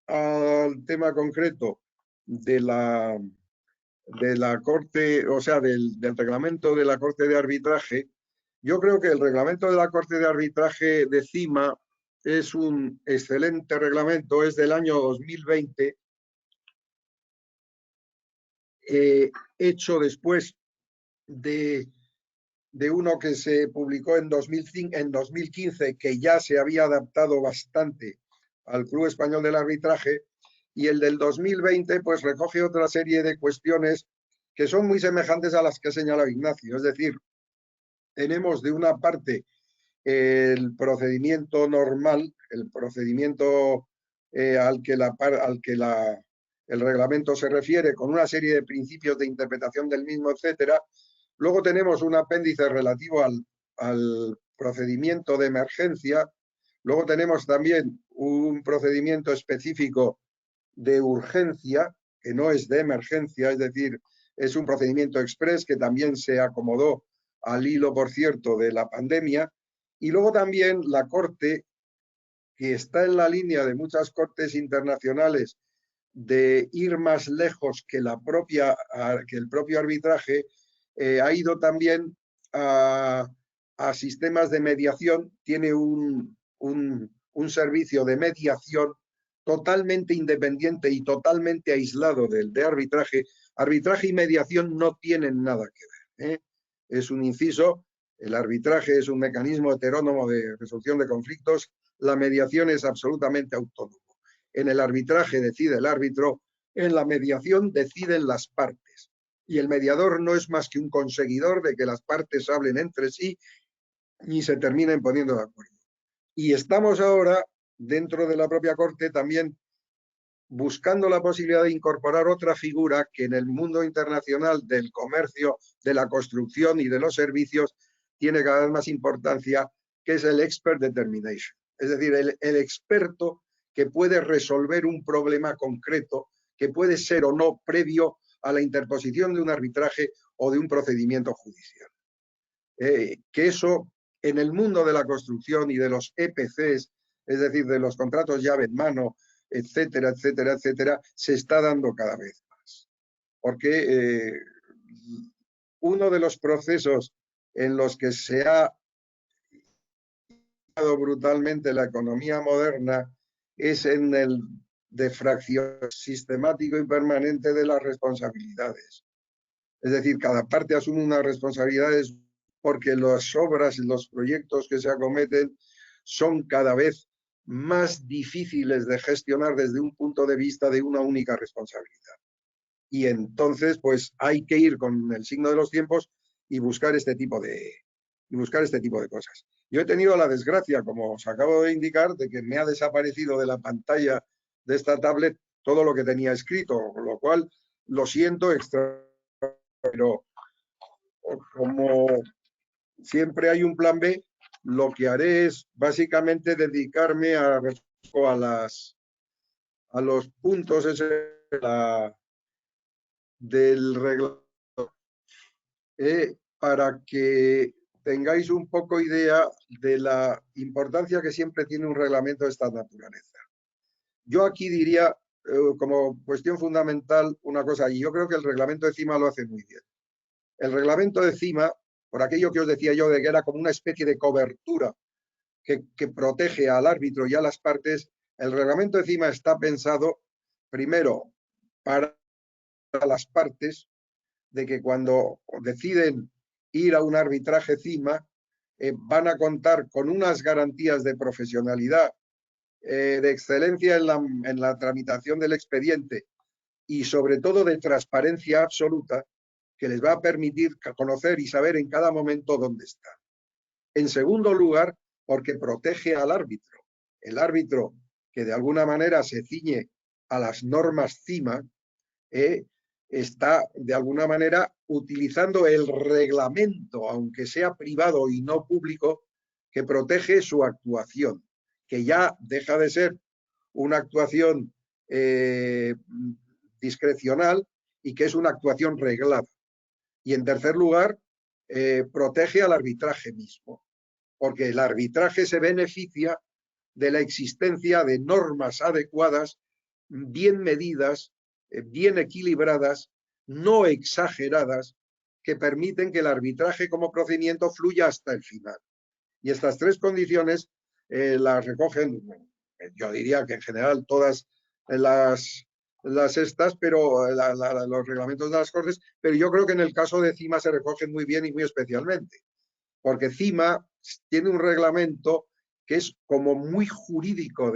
al tema concreto de la Corte, o sea, del reglamento de la Corte de Arbitraje, yo creo que el reglamento de la Corte de Arbitraje de CIMA es un excelente reglamento, es del año 2020, hecho después de uno que se publicó en 2015, que ya se había adaptado bastante al Club Español del Arbitraje, y el del 2020 pues recoge otra serie de cuestiones que son muy semejantes a las que ha señalado Ignacio. Es decir, tenemos de una parte el procedimiento normal, el procedimiento al que el reglamento se refiere, con una serie de principios de interpretación del mismo, etcétera. Luego tenemos un apéndice relativo al procedimiento de emergencia. Luego tenemos también un procedimiento específico de urgencia, que no es de emergencia, es decir, es un procedimiento express que también se acomodó al hilo, por cierto, de la pandemia. Y luego también la Corte, que está en la línea de muchas cortes internacionales de ir más lejos que el propio arbitraje, ha ido también a sistemas de mediación, tiene un servicio de mediación totalmente independiente y totalmente aislado del de arbitraje. Arbitraje y mediación no tienen nada que ver, ¿eh? Es un inciso, el arbitraje es un mecanismo heterónomo de resolución de conflictos, la mediación es absolutamente autónomo. En el arbitraje decide el árbitro, en la mediación deciden las partes. Y el mediador no es más que un conseguidor de que las partes hablen entre sí y se terminen poniendo de acuerdo. Y estamos ahora, dentro de la propia Corte, también buscando la posibilidad de incorporar otra figura que en el mundo internacional del comercio, de la construcción y de los servicios tiene cada vez más importancia, que es el expert determination. Es decir, el experto que puede resolver un problema concreto, que puede ser o no previo a la interposición de un arbitraje o de un procedimiento judicial. Que eso, en el mundo de la construcción y de los EPCs, es decir, de los contratos llave en mano, etcétera, etcétera, etcétera, se está dando cada vez más. Porque uno de los procesos en los que se ha dado brutalmente la economía moderna es en el de fracción sistemático y permanente de las responsabilidades. Es decir, cada parte asume unas responsabilidades porque las obras y los proyectos que se acometen son cada vez más difíciles de gestionar desde un punto de vista de una única responsabilidad. Y entonces, pues hay que ir con el signo de los tiempos y buscar este tipo de cosas. Yo he tenido la desgracia, como os acabo de indicar, de que me ha desaparecido de la pantalla de esta tablet todo lo que tenía escrito, con lo cual lo siento extra, pero como siempre hay un plan B, lo que haré es básicamente dedicarme a los puntos del reglamento para que tengáis un poco idea de la importancia que siempre tiene un reglamento de esta naturaleza. Yo aquí diría, como cuestión fundamental, una cosa, y yo creo que el reglamento de CIMA lo hace muy bien. El reglamento de CIMA, por aquello que os decía yo, de que era como una especie de cobertura que protege al árbitro y a las partes, el reglamento de CIMA está pensado, primero, para las partes, de que cuando deciden ir a un arbitraje CIMA, van a contar con unas garantías de profesionalidad, de excelencia en la tramitación del expediente y sobre todo de transparencia absoluta, que les va a permitir conocer y saber en cada momento dónde están. En segundo lugar, porque protege al árbitro. El árbitro que de alguna manera se ciñe a las normas CIMA, está de alguna manera utilizando el reglamento, aunque sea privado y no público, que protege su actuación. que ya deja de ser una actuación discrecional y que es una actuación reglada. Y en tercer lugar, protege al arbitraje mismo, porque el arbitraje se beneficia de la existencia de normas adecuadas, bien medidas, bien equilibradas, no exageradas, que permiten que el arbitraje como procedimiento fluya hasta el final. Y estas tres condiciones las recogen, yo diría que en general todas las estas, pero los reglamentos de las Cortes, pero yo creo que en el caso de CIMA se recogen muy bien y muy especialmente, porque CIMA tiene un reglamento que es como muy jurídico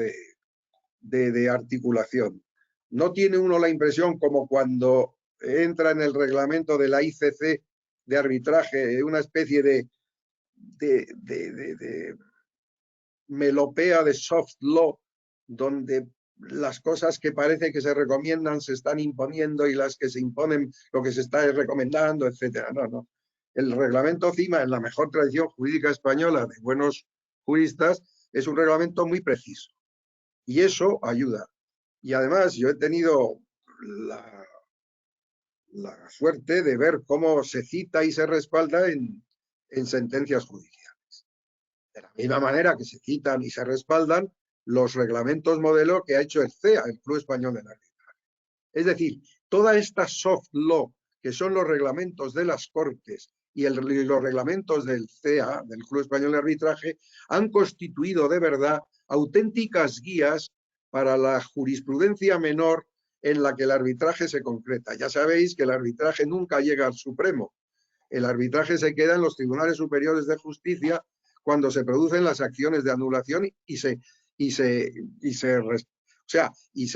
de articulación. No tiene uno la impresión como cuando entra en el reglamento de la ICC de arbitraje, una especie de melopea de soft law, donde las cosas que parece que se recomiendan se están imponiendo y las que se imponen lo que se está recomendando, etcétera. No, no. El reglamento CIMA, en la mejor tradición jurídica española de buenos juristas, es un reglamento muy preciso. Y eso ayuda. Y además yo he tenido la suerte de ver cómo se cita y se respalda en sentencias judiciales. De la misma manera que se citan y se respaldan los reglamentos modelo que ha hecho el CEA, el Club Español del Arbitraje. Es decir, toda esta soft law, que son los reglamentos de las Cortes y los reglamentos del CEA, del Club Español de Arbitraje, han constituido de verdad auténticas guías para la jurisprudencia menor en la que el arbitraje se concreta. Ya sabéis que el arbitraje nunca llega al Supremo. El arbitraje se queda en los tribunales superiores de justicia cuando se producen las acciones de anulación y se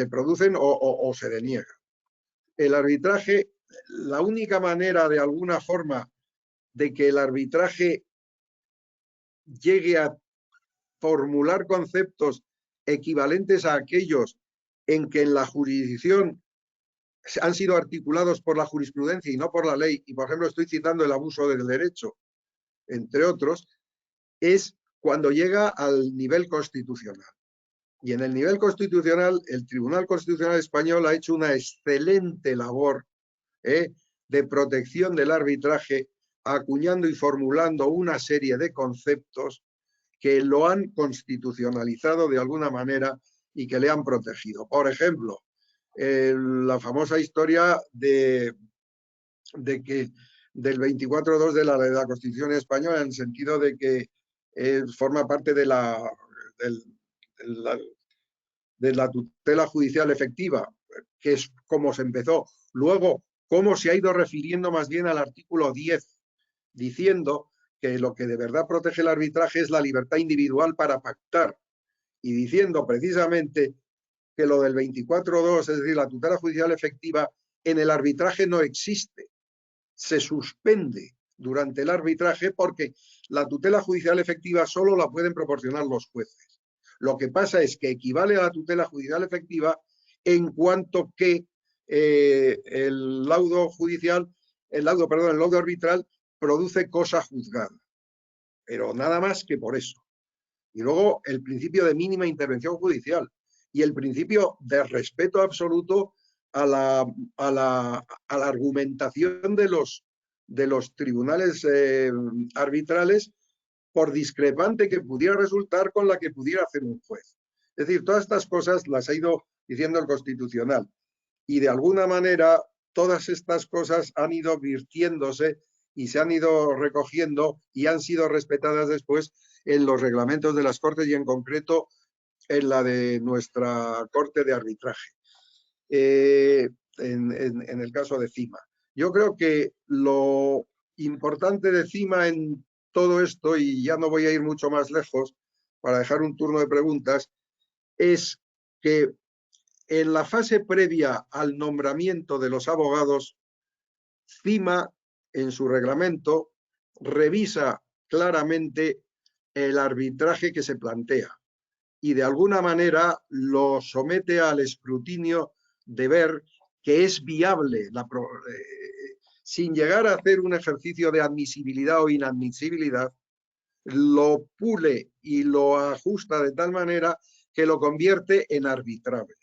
producen o se deniegan. El arbitraje, la única manera de alguna forma de que el arbitraje llegue a formular conceptos equivalentes a aquellos en que en la jurisdicción han sido articulados por la jurisprudencia y no por la ley, y por ejemplo estoy citando el abuso del derecho, entre otros, es cuando llega al nivel constitucional. Y en el nivel constitucional, el Tribunal Constitucional Español ha hecho una excelente labor de protección del arbitraje, acuñando y formulando una serie de conceptos que lo han constitucionalizado de alguna manera y que le han protegido. Por ejemplo, la famosa historia del 24.2 de la Constitución Española, en el sentido de que forma parte de la tutela judicial efectiva, que es como se empezó. Luego, cómo se ha ido refiriendo más bien al artículo 10, diciendo que lo que de verdad protege el arbitraje es la libertad individual para pactar, y diciendo precisamente que lo del 24.2, es decir, la tutela judicial efectiva, en el arbitraje no existe. Se suspende durante el arbitraje porque la tutela judicial efectiva solo la pueden proporcionar los jueces. Lo que pasa es que equivale a la tutela judicial efectiva en cuanto que el laudo arbitral produce cosa juzgada, pero nada más que por eso. Y luego el principio de mínima intervención judicial y el principio de respeto absoluto a la argumentación de los tribunales arbitrales, por discrepante que pudiera resultar con la que pudiera hacer un juez. Es decir, todas estas cosas las ha ido diciendo el Constitucional, y de alguna manera todas estas cosas han ido virtiéndose y se han ido recogiendo y han sido respetadas después en los reglamentos de las Cortes y en concreto en la de nuestra Corte de Arbitraje, en el caso de CIMA. Yo creo que lo importante de CIMA en todo esto, y ya no voy a ir mucho más lejos para dejar un turno de preguntas, es que en la fase previa al nombramiento de los abogados, CIMA, en su reglamento, revisa claramente el arbitraje que se plantea y de alguna manera lo somete al escrutinio de ver que es viable, sin llegar a hacer un ejercicio de admisibilidad o inadmisibilidad, lo pule y lo ajusta de tal manera que lo convierte en arbitrable.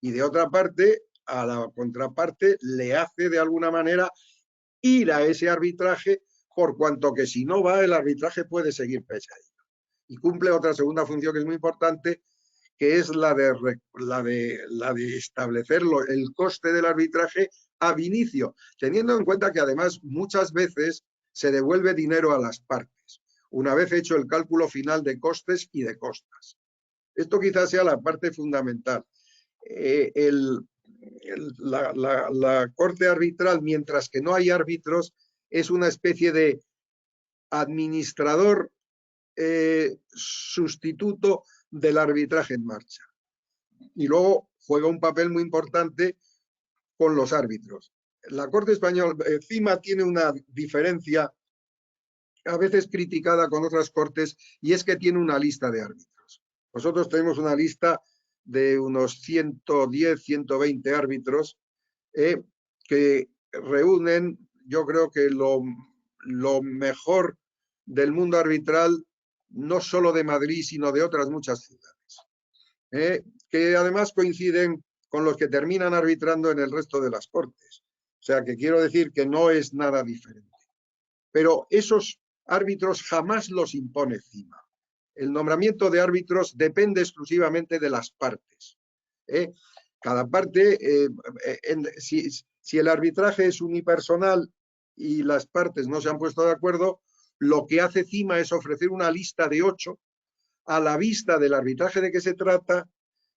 Y de otra parte, a la contraparte le hace de alguna manera ir a ese arbitraje, por cuanto que si no va, el arbitraje puede seguir pese a ello. Y cumple otra segunda función que es muy importante, que es la de establecer el coste del arbitraje ab inicio, teniendo en cuenta que además muchas veces se devuelve dinero a las partes, una vez hecho el cálculo final de costes y de costas. Esto quizás sea la parte fundamental. La corte arbitral, mientras que no hay árbitros, es una especie de administrador sustituto del arbitraje en marcha. Y luego juega un papel muy importante con los árbitros. La Corte Española, CIMA, tiene una diferencia a veces criticada con otras cortes, y es que tiene una lista de árbitros. Nosotros tenemos una lista de unos 110, 120 árbitros que reúnen, yo creo que lo mejor del mundo arbitral, no solo de Madrid, sino de otras muchas ciudades, que además coinciden con los que terminan arbitrando en el resto de las cortes. O sea, que quiero decir que no es nada diferente. Pero esos árbitros jamás los impone CIMA. El nombramiento de árbitros depende exclusivamente de las partes. Cada parte, si el arbitraje es unipersonal y las partes no se han puesto de acuerdo, lo que hace CIMA es ofrecer una lista de 8 a la vista del arbitraje de que se trata,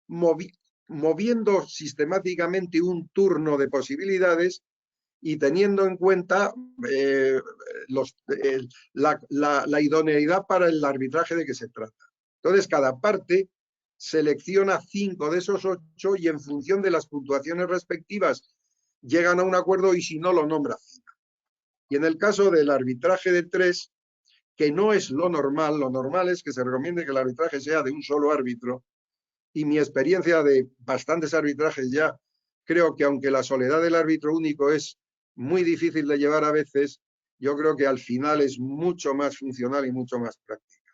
moviendo sistemáticamente un turno de posibilidades y teniendo en cuenta la idoneidad para el arbitraje de que se trata. Entonces, cada parte selecciona 5 de esos 8 y en función de las puntuaciones respectivas llegan a un acuerdo, y si no, lo nombra CIMA. Y en el caso del arbitraje de 3, que no es lo normal es que se recomiende que el arbitraje sea de un solo árbitro, y mi experiencia de bastantes arbitrajes ya, creo que aunque la soledad del árbitro único es muy difícil de llevar a veces, yo creo que al final es mucho más funcional y mucho más práctica.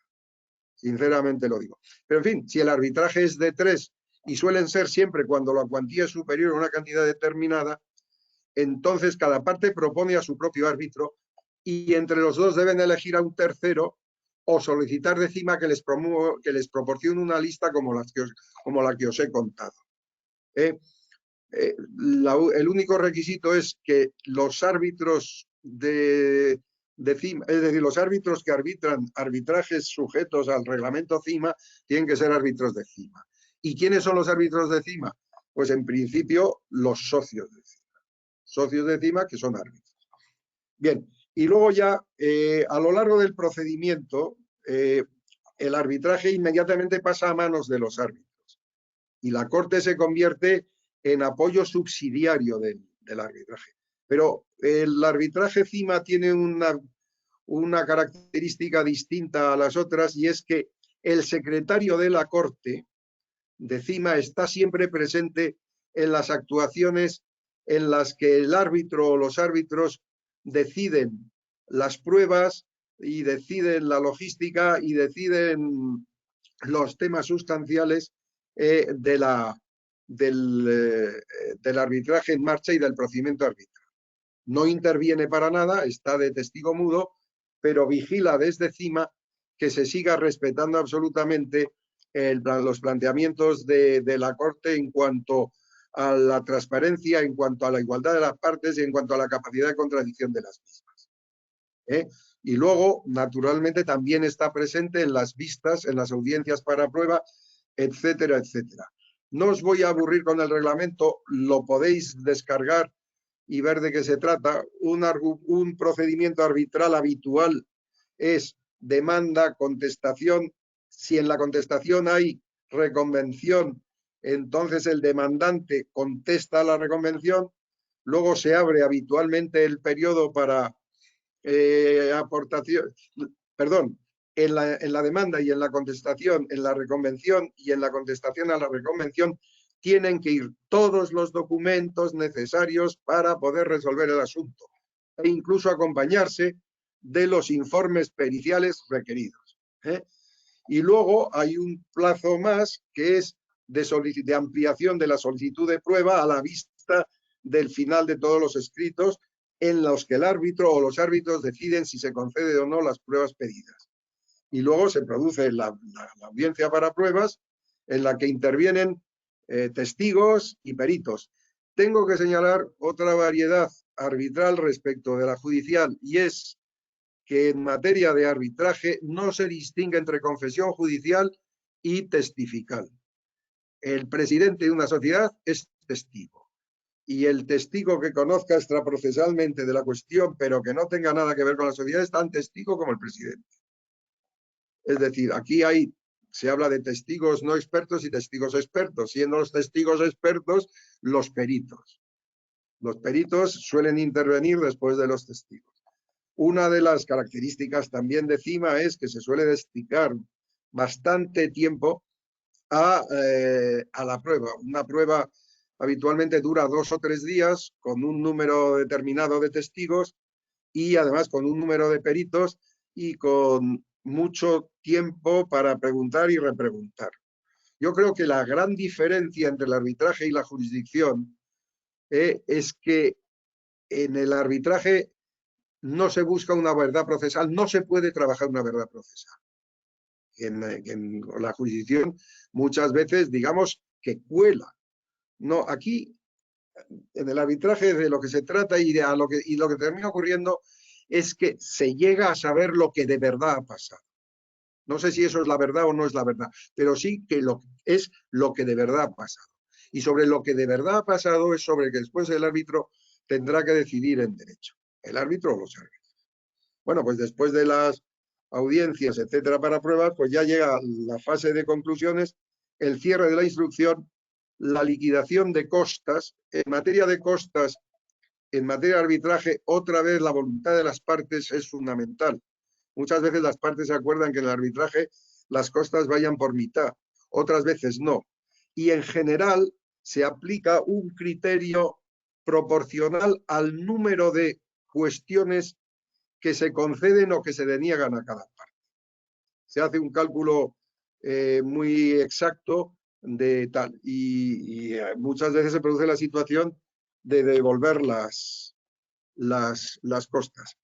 Sinceramente lo digo. Pero en fin, si el arbitraje es de 3 y suelen ser siempre cuando la cuantía es superior a una cantidad determinada, entonces cada parte propone a su propio árbitro y entre los dos deben elegir a un tercero o solicitar de CIMA que les proporcione una lista como la que os he contado. El único requisito es que los árbitros de CIMA, es decir, los árbitros que arbitran arbitrajes sujetos al reglamento CIMA, tienen que ser árbitros de CIMA. ¿Y quiénes son los árbitros de CIMA? Pues en principio los socios de CIMA. Socios de CIMA que son árbitros. Bien, y luego ya a lo largo del procedimiento el arbitraje inmediatamente pasa a manos de los árbitros y la Corte se convierte en apoyo subsidiario del arbitraje. Pero el arbitraje CIMA tiene una característica distinta a las otras, y es que el secretario de la Corte de CIMA está siempre presente en las actuaciones en las que el árbitro o los árbitros deciden las pruebas y deciden la logística y deciden los temas sustanciales del arbitraje en marcha y del procedimiento arbitral. No interviene para nada, está de testigo mudo, pero vigila desde CIMA que se siga respetando absolutamente los planteamientos de la Corte en cuanto a la transparencia, en cuanto a la igualdad de las partes y en cuanto a la capacidad de contradicción de las mismas. Y luego, naturalmente, también está presente en las vistas, en las audiencias para prueba, etcétera, etcétera. No os voy a aburrir con el reglamento, lo podéis descargar y ver de qué se trata. Un procedimiento arbitral habitual es demanda, contestación. Si en la contestación hay reconvención, entonces el demandante contesta a la reconvención. Luego se abre habitualmente el periodo para aportación, perdón, en la demanda y en la contestación, en la reconvención y en la contestación a la reconvención, tienen que ir todos los documentos necesarios para poder resolver el asunto e incluso acompañarse de los informes periciales requeridos. Y luego hay un plazo más que es de ampliación de la solicitud de prueba a la vista del final de todos los escritos en los que el árbitro o los árbitros deciden si se concede o no las pruebas pedidas. Y luego se produce la audiencia para pruebas en la que intervienen testigos y peritos. Tengo que señalar otra variedad arbitral respecto de la judicial, y es que en materia de arbitraje no se distingue entre confesión judicial y testifical. El presidente de una sociedad es testigo, y el testigo que conozca extraprocesalmente de la cuestión, pero que no tenga nada que ver con la sociedad, es tan testigo como el presidente. Es decir, aquí se habla de testigos no expertos y testigos expertos, siendo los testigos expertos los peritos. Los peritos suelen intervenir después de los testigos. Una de las características también de CIMA es que se suele dedicar bastante tiempo a la prueba. Una prueba habitualmente dura 2 o 3 días con un número determinado de testigos y además con un número de peritos y con mucho tiempo para preguntar y repreguntar. Yo creo que la gran diferencia entre el arbitraje y la jurisdicción es que en el arbitraje no se busca una verdad procesal, no se puede trabajar una verdad procesal. En la jurisdicción muchas veces digamos que cuela. No, aquí en el arbitraje de lo que se trata y lo que termina ocurriendo es que se llega a saber lo que de verdad ha pasado. No sé si eso es la verdad o no es la verdad, pero sí que es lo que de verdad ha pasado. Y sobre lo que de verdad ha pasado es sobre que después el árbitro tendrá que decidir en derecho. El árbitro o los árbitros. Bueno, pues después de las audiencias, etcétera, para pruebas, pues ya llega la fase de conclusiones, el cierre de la instrucción, la liquidación de costas. En materia de costas, en materia de arbitraje, otra vez la voluntad de las partes es fundamental. Muchas veces las partes se acuerdan que en el arbitraje las costas vayan por mitad, otras veces no. Y en general se aplica un criterio proporcional al número de cuestiones que se conceden o que se deniegan a cada parte. Se hace un cálculo muy exacto de tal y muchas veces se produce la situación de devolver las costas.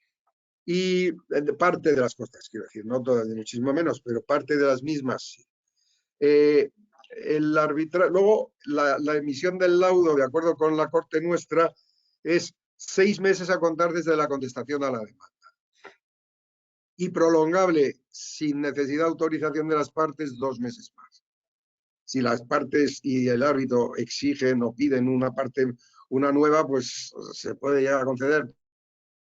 Y parte de las costas, quiero decir, no todas, ni muchísimo menos, pero parte de las mismas sí. Luego, la emisión del laudo, de acuerdo con la Corte nuestra, es 6 meses a contar desde la contestación a la demanda. Y prolongable, sin necesidad de autorización de las partes, 2 meses más. Si las partes y el árbitro exigen o piden una nueva, pues se puede llegar a conceder,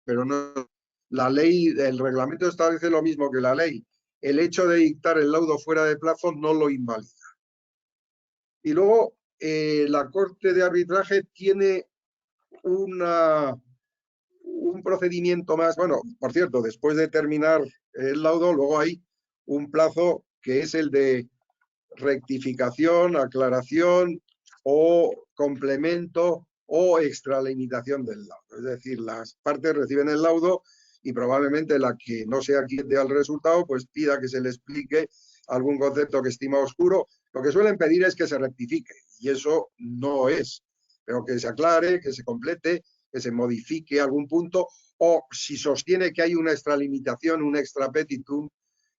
pero no. La ley, el reglamento establece lo mismo que la ley. El hecho de dictar el laudo fuera de plazo no lo invalida. Y luego, la Corte de Arbitraje tiene un procedimiento más. Bueno, por cierto, después de terminar el laudo, luego hay un plazo que es el de rectificación, aclaración o complemento o extralimitación del laudo. Es decir, las partes reciben el laudo y probablemente la que no sea cliente al resultado, pues pida que se le explique algún concepto que estima oscuro. Lo que suelen pedir es que se rectifique, y eso no es, pero que se aclare, que se complete, que se modifique algún punto, o si sostiene que hay una extralimitación, un extra petitum,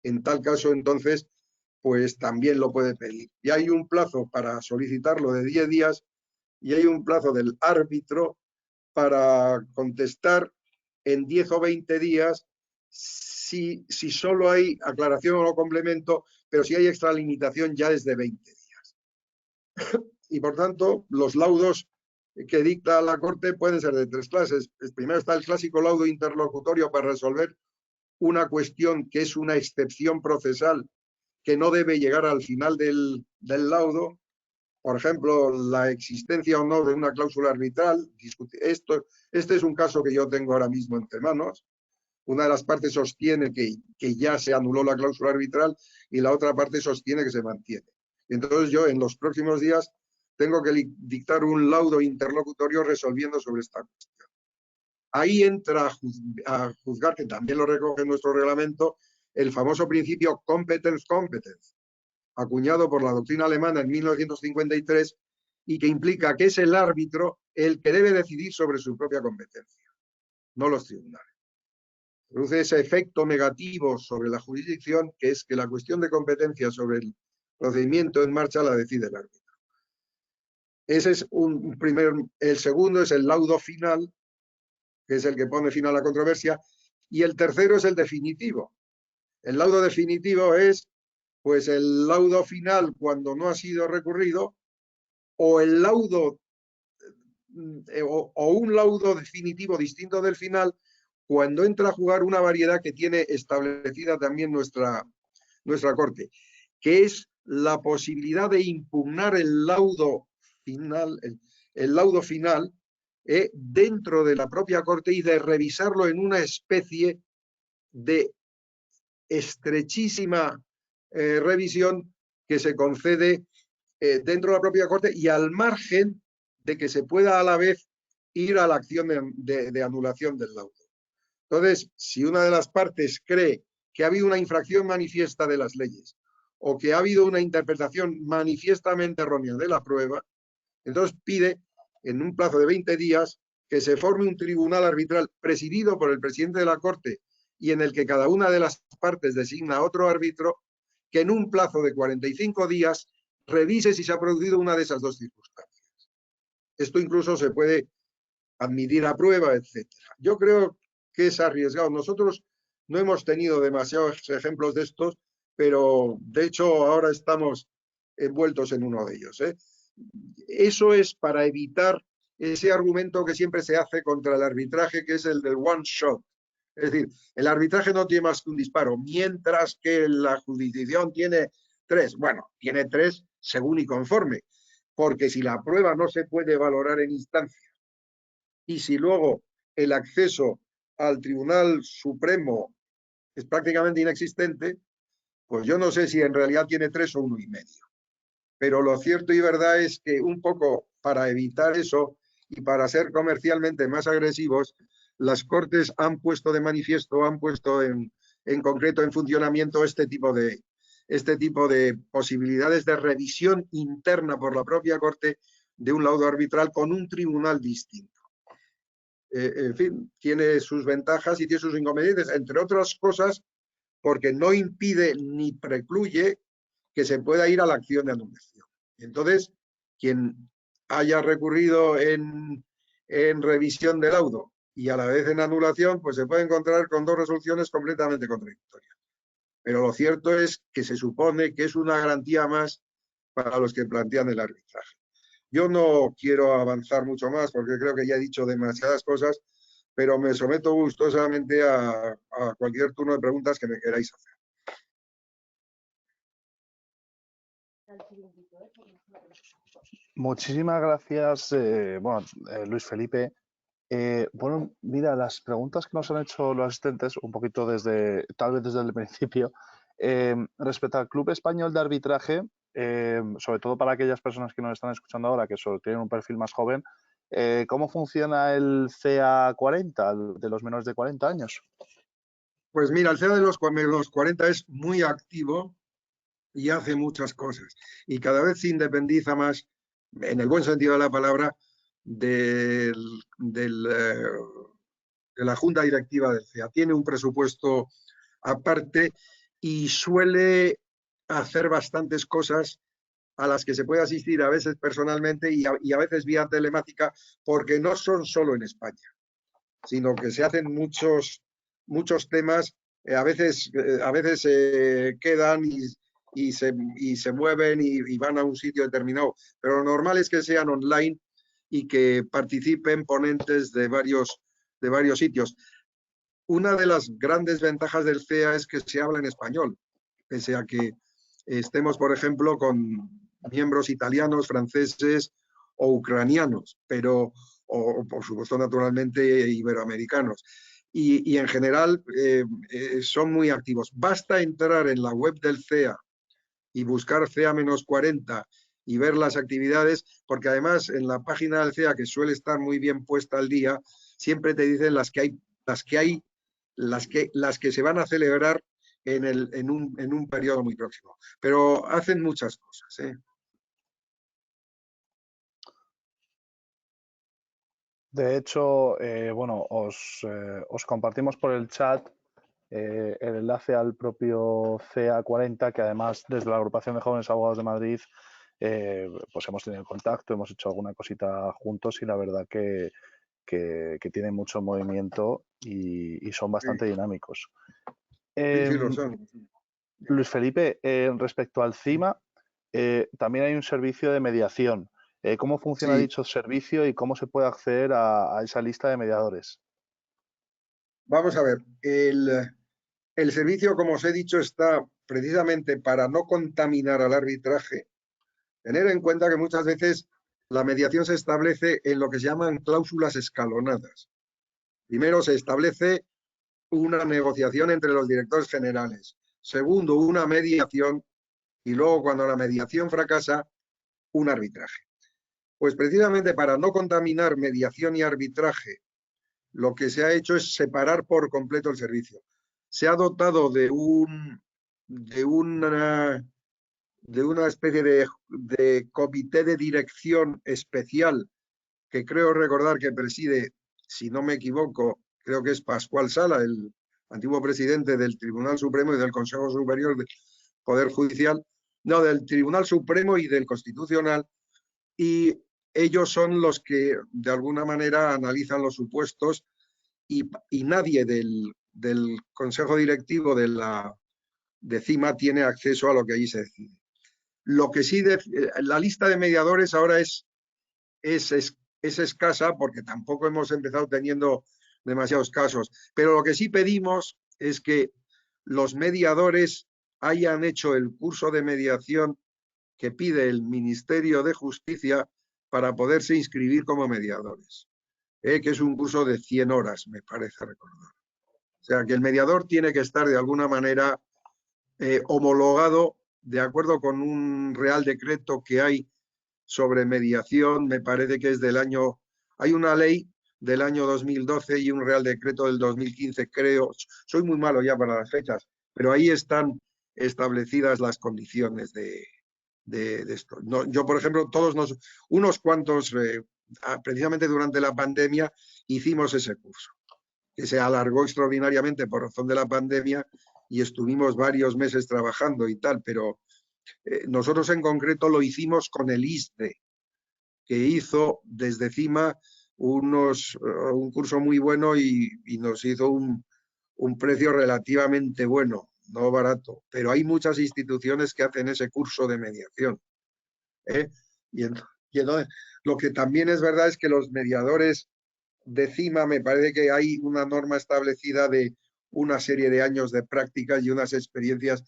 en tal caso entonces, pues también lo puede pedir. Y hay un plazo para solicitarlo de 10 días y hay un plazo del árbitro para contestar en 10 o 20 días si solo hay aclaración o complemento, pero si hay extralimitación ya es de 20 días. Y por tanto, los laudos que dicta la Corte pueden ser de 3 clases. Primero está el clásico laudo interlocutorio para resolver una cuestión que es una excepción procesal que no debe llegar al final del laudo. Por ejemplo, la existencia o no de una cláusula arbitral. Este es un caso que yo tengo ahora mismo entre manos. Una de las partes sostiene que ya se anuló la cláusula arbitral y la otra parte sostiene que se mantiene. Entonces yo en los próximos días tengo que dictar un laudo interlocutorio resolviendo sobre esta cuestión. ahí entra a juzgar, que también lo recoge nuestro reglamento, el famoso principio competence, acuñado por la doctrina alemana en 1953 y que implica que es el árbitro el que debe decidir sobre su propia competencia, no los tribunales. Produce ese efecto negativo sobre la jurisdicción, que es que la cuestión de competencia sobre el procedimiento en marcha la decide el árbitro. Ese es un primer. El segundo es el laudo final, que es el que pone fin a la controversia, y el tercero es el definitivo. El laudo definitivo es, pues, el laudo final cuando no ha sido recurrido, o el laudo o un laudo definitivo distinto del final cuando entra a jugar una variedad que tiene establecida también nuestra Corte, que es la posibilidad de impugnar el laudo final, dentro de la propia Corte y de revisarlo en una especie de estrechísima revisión que se concede dentro de la propia Corte y al margen de que se pueda a la vez ir a la acción de anulación del laudo. Entonces, si una de las partes cree que ha habido una infracción manifiesta de las leyes o que ha habido una interpretación manifiestamente errónea de la prueba, entonces pide en un plazo de 20 días que se forme un tribunal arbitral presidido por el presidente de la Corte y en el que cada una de las partes designa a otro árbitro que en un plazo de 45 días revise si se ha producido una de esas dos circunstancias. Esto incluso se puede admitir a prueba, etc. Yo creo que es arriesgado. Nosotros no hemos tenido demasiados ejemplos de estos, pero de hecho ahora estamos envueltos en uno de ellos. Eso es para evitar ese argumento que siempre se hace contra el arbitraje, que es el del one shot. Es decir, el arbitraje no tiene más que un disparo, mientras que la jurisdicción tiene 3. Bueno, tiene 3 según y conforme, porque si la prueba no se puede valorar en instancia y si luego el acceso al Tribunal Supremo es prácticamente inexistente, pues yo no sé si en realidad tiene 3 o 1,5. Pero lo cierto y verdad es que un poco para evitar eso y para ser comercialmente más agresivos, las Cortes han puesto de manifiesto, han puesto en concreto en funcionamiento este tipo de posibilidades de revisión interna por la propia Corte de un laudo arbitral con un tribunal distinto. En fin, tiene sus ventajas y tiene sus inconvenientes, entre otras cosas, porque no impide ni precluye que se pueda ir a la acción de anulación. Entonces, quien haya recurrido en revisión de laudo y a la vez en anulación, pues se puede encontrar con 2 resoluciones completamente contradictorias. Pero lo cierto es que se supone que es una garantía más para los que plantean el arbitraje. Yo no quiero avanzar mucho más porque creo que ya he dicho demasiadas cosas, pero me someto gustosamente a cualquier turno de preguntas que me queráis hacer. Muchísimas gracias, Luis Felipe. Bueno, mira, las preguntas que nos han hecho los asistentes, un poquito tal vez desde el principio, respecto al Club Español de Arbitraje, sobre todo para aquellas personas que nos están escuchando ahora, que solo tienen un perfil más joven, ¿cómo funciona el CA40, de los menores de 40 años? Pues mira, el CA de los 40 es muy activo y hace muchas cosas. Y cada vez se independiza más, en el buen sentido de la palabra, de la Junta Directiva del CEA. Tiene un presupuesto aparte y suele hacer bastantes cosas a las que se puede asistir a veces personalmente y a veces vía telemática, porque no son solo en España, sino que se hacen muchos temas, a veces quedan y se mueven y van a un sitio determinado, pero lo normal es que sean online y que participen ponentes de varios sitios. Una de las grandes ventajas del CEA es que se habla en español, pese a que estemos, por ejemplo, con miembros italianos, franceses o ucranianos, o por supuesto, naturalmente, iberoamericanos. Y en general son muy activos. Basta entrar en la web del CEA y buscar CEA-40 y ver las actividades, porque además en la página del CEA, que suele estar muy bien puesta al día, siempre te dicen las que se van a celebrar en un periodo muy próximo. Pero hacen muchas cosas, ¿eh? De hecho, bueno, os compartimos por el chat el enlace al propio CA40, que además desde la Agrupación de Jóvenes Abogados de Madrid pues hemos tenido contacto, hemos hecho alguna cosita juntos y la verdad que tienen mucho movimiento y son bastante dinámicos. Sí, lo son. Luis Felipe, respecto al CIMA, también hay un servicio de mediación. ¿Cómo funciona Sí. dicho servicio y cómo se puede acceder a esa lista de mediadores? Vamos a ver, el servicio, como os he dicho, está precisamente para no contaminar al arbitraje. Tener en cuenta que muchas veces la mediación se establece en lo que se llaman cláusulas escalonadas. Primero se establece una negociación entre los directores generales. Segundo, una mediación. Y luego, cuando la mediación fracasa, un arbitraje. Pues precisamente para no contaminar mediación y arbitraje, lo que se ha hecho es separar por completo el servicio. Se ha dotado de una especie de comité de dirección especial que creo recordar que preside, si no me equivoco, creo que es Pascual Sala, el antiguo presidente del Tribunal Supremo y del Consejo Superior del Poder Judicial, no, del Tribunal Supremo y del Constitucional, y ellos son los que de alguna manera analizan los supuestos y nadie del Consejo Directivo de CIMA tiene acceso a lo que allí se decide. Lo que sí, la lista de mediadores ahora es escasa porque tampoco hemos empezado teniendo demasiados casos, pero lo que sí pedimos es que los mediadores hayan hecho el curso de mediación que pide el Ministerio de Justicia para poderse inscribir como mediadores, que es un curso de 100 horas, me parece recordar. O sea, que el mediador tiene que estar de alguna manera homologado de acuerdo con un real decreto que hay sobre mediación, me parece que es hay una ley del año 2012 y un real decreto del 2015, creo. Soy muy malo ya para las fechas, pero ahí están establecidas las condiciones de esto. No, yo, por ejemplo, unos cuantos, precisamente durante la pandemia, hicimos ese curso, que se alargó extraordinariamente por razón de la pandemia y estuvimos varios meses trabajando y tal, pero nosotros en concreto lo hicimos con el ISDE, que hizo desde CIMA un curso muy bueno y nos hizo un precio relativamente bueno, no barato, pero hay muchas instituciones que hacen ese curso de mediación. Y entonces, lo que también es verdad es que los mediadores de CIMA, me parece que hay una norma establecida de una serie de años de prácticas y unas experiencias.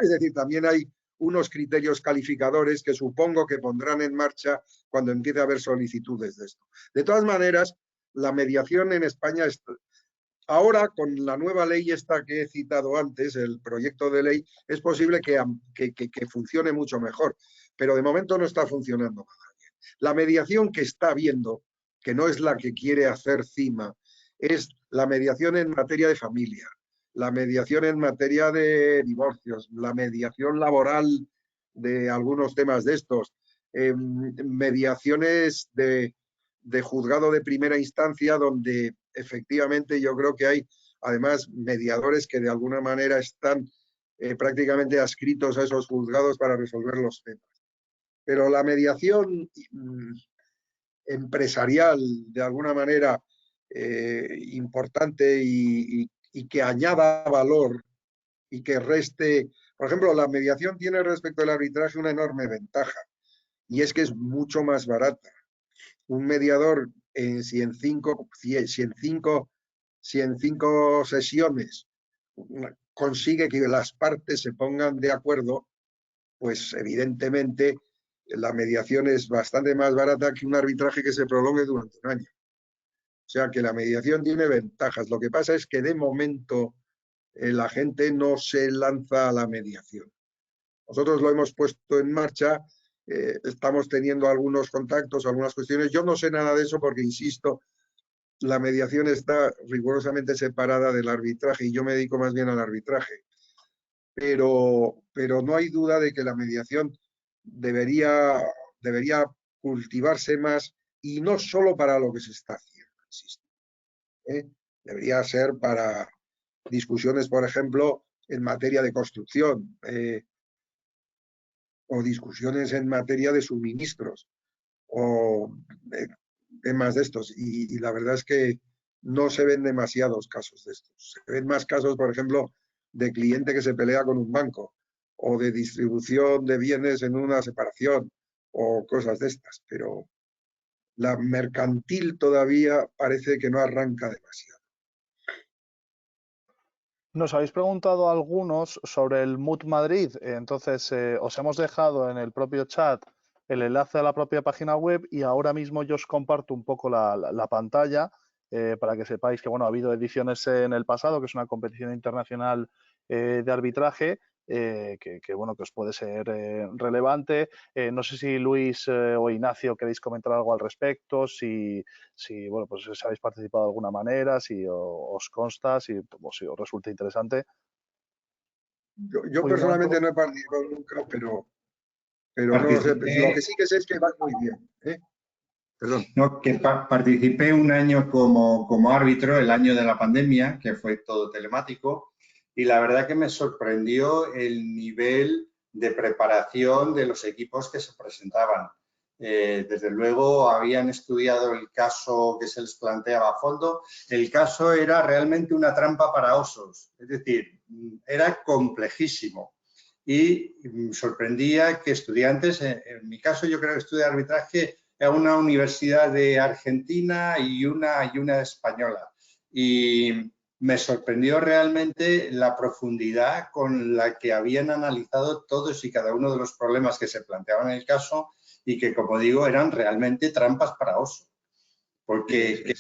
Es decir, también hay unos criterios calificadores que supongo que pondrán en marcha cuando empiece a haber solicitudes de esto. De todas maneras, la mediación en España ahora, con la nueva ley esta que he citado antes, el proyecto de ley, es posible que funcione mucho mejor, pero de momento no está funcionando nada bien. La mediación que está habiendo, que no es la que quiere hacer CIMA, es la mediación en materia de familia, la mediación en materia de divorcios, la mediación laboral de algunos temas de estos, mediaciones de juzgado de primera instancia, donde efectivamente yo creo que hay además mediadores que de alguna manera están prácticamente adscritos a esos juzgados para resolver los temas. Pero la mediación empresarial, de alguna manera importante y que añada valor y que reste, por ejemplo, la mediación tiene respecto al arbitraje una enorme ventaja y es que es mucho más barata. Un mediador, si en cinco sesiones consigue que las partes se pongan de acuerdo, pues evidentemente la mediación es bastante más barata que un arbitraje que se prolongue durante un año. O sea que la mediación tiene ventajas. Lo que pasa es que de momento la gente no se lanza a la mediación. Nosotros lo hemos puesto en marcha, estamos teniendo algunos contactos, algunas cuestiones. Yo no sé nada de eso porque, insisto, la mediación está rigurosamente separada del arbitraje y yo me dedico más bien al arbitraje. Pero no hay duda de que la mediación debería cultivarse más y no solo para lo que se está haciendo, insisto, ¿eh? Debería ser para discusiones, por ejemplo, en materia de construcción o discusiones en materia de suministros o temas de estos. Y la verdad es que no se ven demasiados casos de estos. Se ven más casos, por ejemplo, de cliente que se pelea con un banco o de distribución de bienes en una separación o cosas de estas, pero la mercantil todavía parece que no arranca demasiado. Nos habéis preguntado algunos sobre el MUT Madrid, entonces os hemos dejado en el propio chat el enlace a la propia página web y ahora mismo yo os comparto un poco la pantalla para que sepáis que bueno, ha habido ediciones en el pasado, que es una competición internacional de arbitraje bueno, que os puede ser relevante. No sé si Luis o Ignacio queréis comentar algo al respecto, si bueno, pues si habéis participado de alguna manera, si os consta, si os resulta interesante. Yo personalmente no he participado nunca, pero no lo sé. Lo que sí que sé es que va muy bien, ¿eh? Perdón. No, que participé un año como árbitro, el año de la pandemia, que fue todo telemático, y la verdad que me sorprendió el nivel de preparación de los equipos que se presentaban. Desde luego habían estudiado el caso que se les planteaba a fondo. El caso era realmente una trampa para osos, es decir, era complejísimo. Y sorprendía que estudiantes, en mi caso yo creo que estudié arbitraje a una universidad de Argentina y una española. Y me sorprendió realmente la profundidad con la que habían analizado todos y cada uno de los problemas que se planteaban en el caso y que, como digo, eran realmente trampas para oso. Porque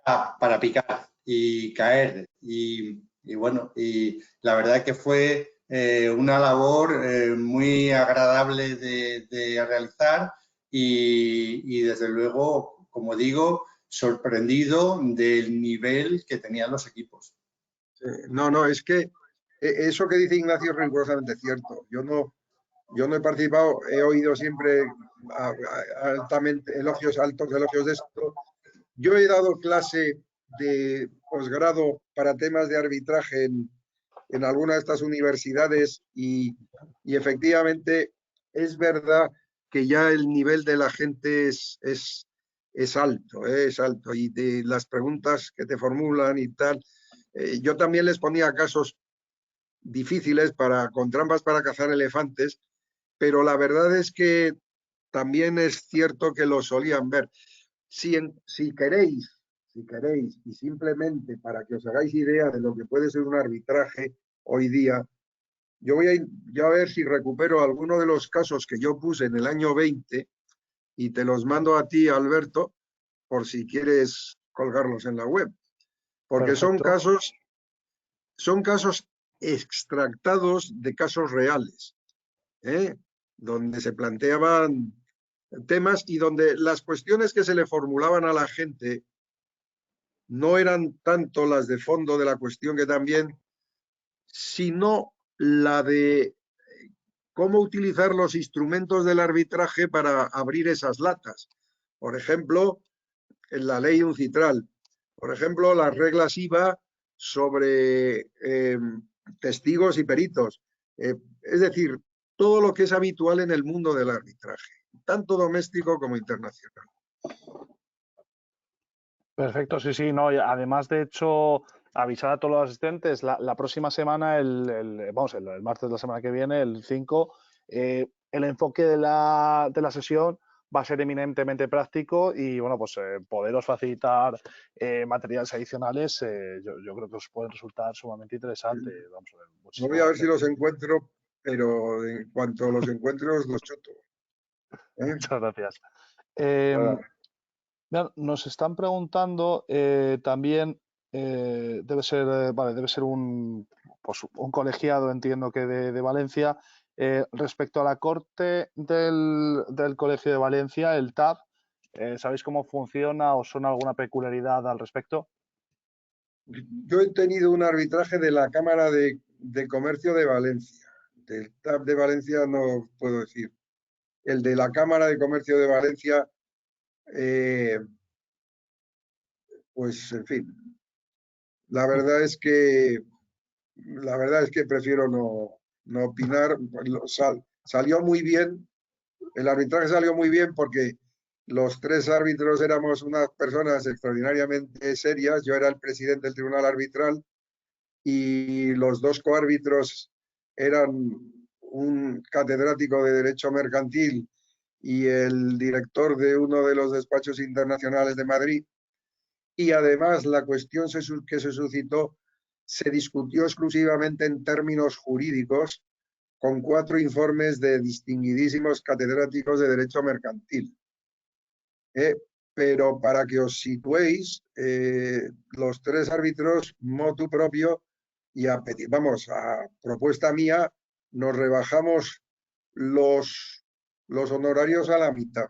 para picar y caer. Y bueno, y la verdad que fue una labor muy agradable de realizar y desde luego, como digo, sorprendido del nivel que tenían los equipos. No, es que eso que dice Ignacio es rigurosamente cierto. Yo no he participado, he oído siempre altamente altos elogios de esto. Yo he dado clase de posgrado para temas de arbitraje en alguna de estas universidades y efectivamente es verdad que ya el nivel de la gente es alto, es alto. Y de las preguntas que te formulan y tal, yo también les ponía casos difíciles con trampas para cazar elefantes, pero la verdad es que también es cierto que lo solían ver. Si queréis, y simplemente para que os hagáis idea de lo que puede ser un arbitraje hoy día, yo voy a ver si recupero alguno de los casos que yo puse en el año 20 y te los mando a ti, Alberto, por si quieres colgarlos en la web. Porque Perfecto. son casos extractados de casos reales, donde se planteaban temas y donde las cuestiones que se le formulaban a la gente no eran tanto las de fondo de la cuestión que también, sino la de cómo utilizar los instrumentos del arbitraje para abrir esas latas. Por ejemplo, en la ley uncitral, por ejemplo, las reglas IVA sobre testigos y peritos. Es decir, todo lo que es habitual en el mundo del arbitraje, tanto doméstico como internacional. Perfecto, sí, no. Y además, de hecho, avisar a todos los asistentes, la próxima semana, el martes de la semana que viene, el 5, el enfoque de la sesión va a ser eminentemente práctico y, bueno, pues poderos facilitar materiales adicionales, yo creo que os pueden resultar sumamente interesante. Vamos a ver, No voy a ver si los encuentro, pero en cuanto los encuentro, los chuto. Muchas gracias. Nada. Nos están preguntando también, debe ser un colegiado, entiendo que de Valencia, respecto a la corte del Colegio de Valencia, el TAB, ¿Sabéis cómo funciona o son alguna peculiaridad al respecto? Yo he tenido un arbitraje de la Cámara de Comercio de Valencia. Del TAP de Valencia no puedo decir. El de la Cámara de Comercio de Valencia, pues en fin, la verdad es que prefiero no opinar. Salió muy bien, el arbitraje salió muy bien porque los tres árbitros éramos unas personas extraordinariamente serias. Yo era el presidente del tribunal arbitral y los dos coárbitros eran un catedrático de Derecho Mercantil y el director de uno de los despachos internacionales de Madrid. Y además la cuestión que se suscitó se discutió exclusivamente en términos jurídicos con 4 informes de distinguidísimos catedráticos de Derecho Mercantil. Pero para que os situéis, los tres árbitros, motu propio, y a propuesta mía, nos rebajamos los honorarios a la mitad,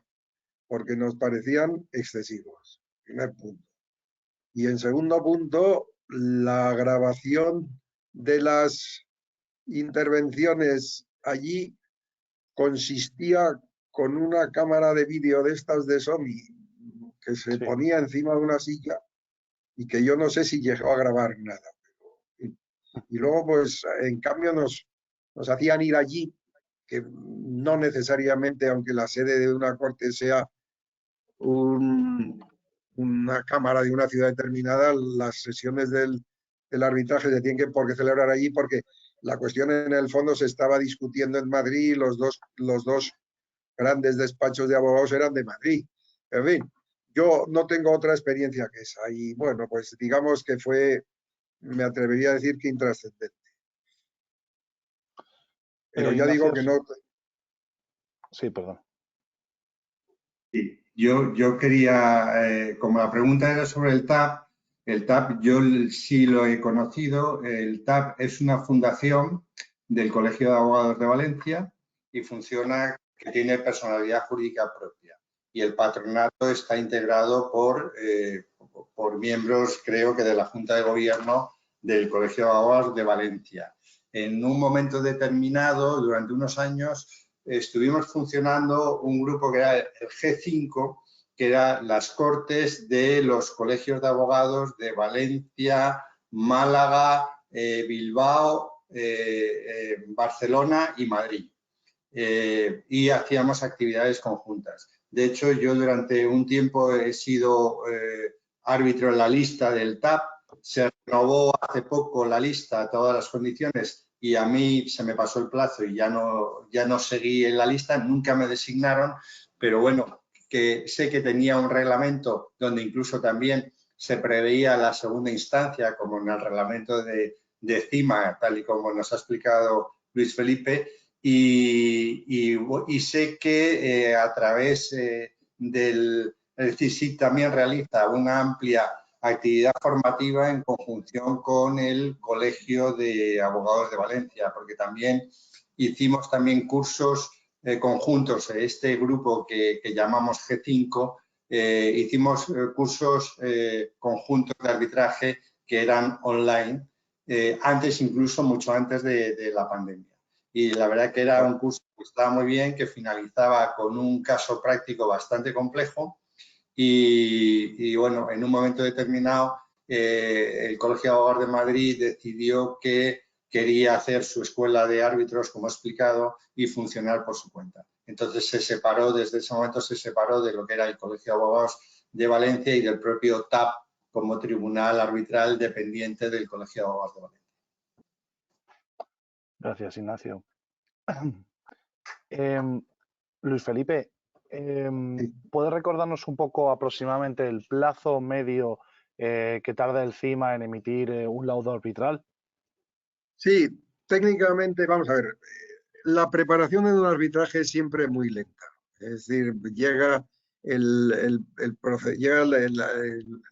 porque nos parecían excesivos. Primer punto. Y en segundo punto, la grabación de las intervenciones allí consistía con una cámara de vídeo de estas de Sony que se ponía encima de una silla y que yo no sé si llegó a grabar nada. Y luego, pues, en cambio nos hacían ir allí, que no necesariamente, aunque la sede de una corte sea una cámara de una ciudad determinada, las sesiones del arbitraje se tienen por qué celebrar allí, porque la cuestión en el fondo se estaba discutiendo en Madrid, los dos grandes despachos de abogados eran de Madrid. En fin, yo no tengo otra experiencia que esa y bueno, pues digamos que fue, me atrevería a decir que intrascendente. Pero ya digo que no... Sí, perdón. Sí, yo quería, como la pregunta era sobre el TAP yo sí lo he conocido. El TAP es una fundación del Colegio de Abogados de Valencia y funciona, que tiene personalidad jurídica propia. Y el patronato está integrado por miembros, creo que de la Junta de Gobierno del Colegio de Abogados de Valencia. En un momento determinado, durante unos años, estuvimos funcionando un grupo que era el G5, que eran las cortes de los colegios de abogados de Valencia, Málaga, Bilbao, Barcelona y Madrid. Y hacíamos actividades conjuntas. De hecho, yo durante un tiempo he sido árbitro en la lista del TAP. Se renovó hace poco la lista, todas las condiciones, y a mí se me pasó el plazo y ya no seguí en la lista, nunca me designaron, pero bueno, que sé que tenía un reglamento donde incluso también se preveía la segunda instancia, como en el reglamento de CIMA, tal y como nos ha explicado Luis Felipe, y sé que a través del CSIC también realiza una amplia actividad formativa en conjunción con el Colegio de Abogados de Valencia, porque también hicimos también cursos conjuntos. Este grupo que llamamos G5, hicimos cursos conjuntos de arbitraje que eran online, mucho antes de la pandemia. Y la verdad que era un curso que estaba muy bien, que finalizaba con un caso práctico bastante complejo. Y bueno, en un momento determinado, el Colegio de Abogados de Madrid decidió que quería hacer su escuela de árbitros, como he explicado, y funcionar por su cuenta. Entonces desde ese momento se separó de lo que era el Colegio de Abogados de Valencia y del propio TAP como tribunal arbitral dependiente del Colegio de Abogados de Valencia. Gracias, Ignacio. Luis Felipe, ¿puedes recordarnos un poco aproximadamente el plazo medio que tarda el CIMA en emitir un laudo arbitral? Sí, técnicamente, vamos a ver, la preparación de un arbitraje es siempre muy lenta. Es decir, llega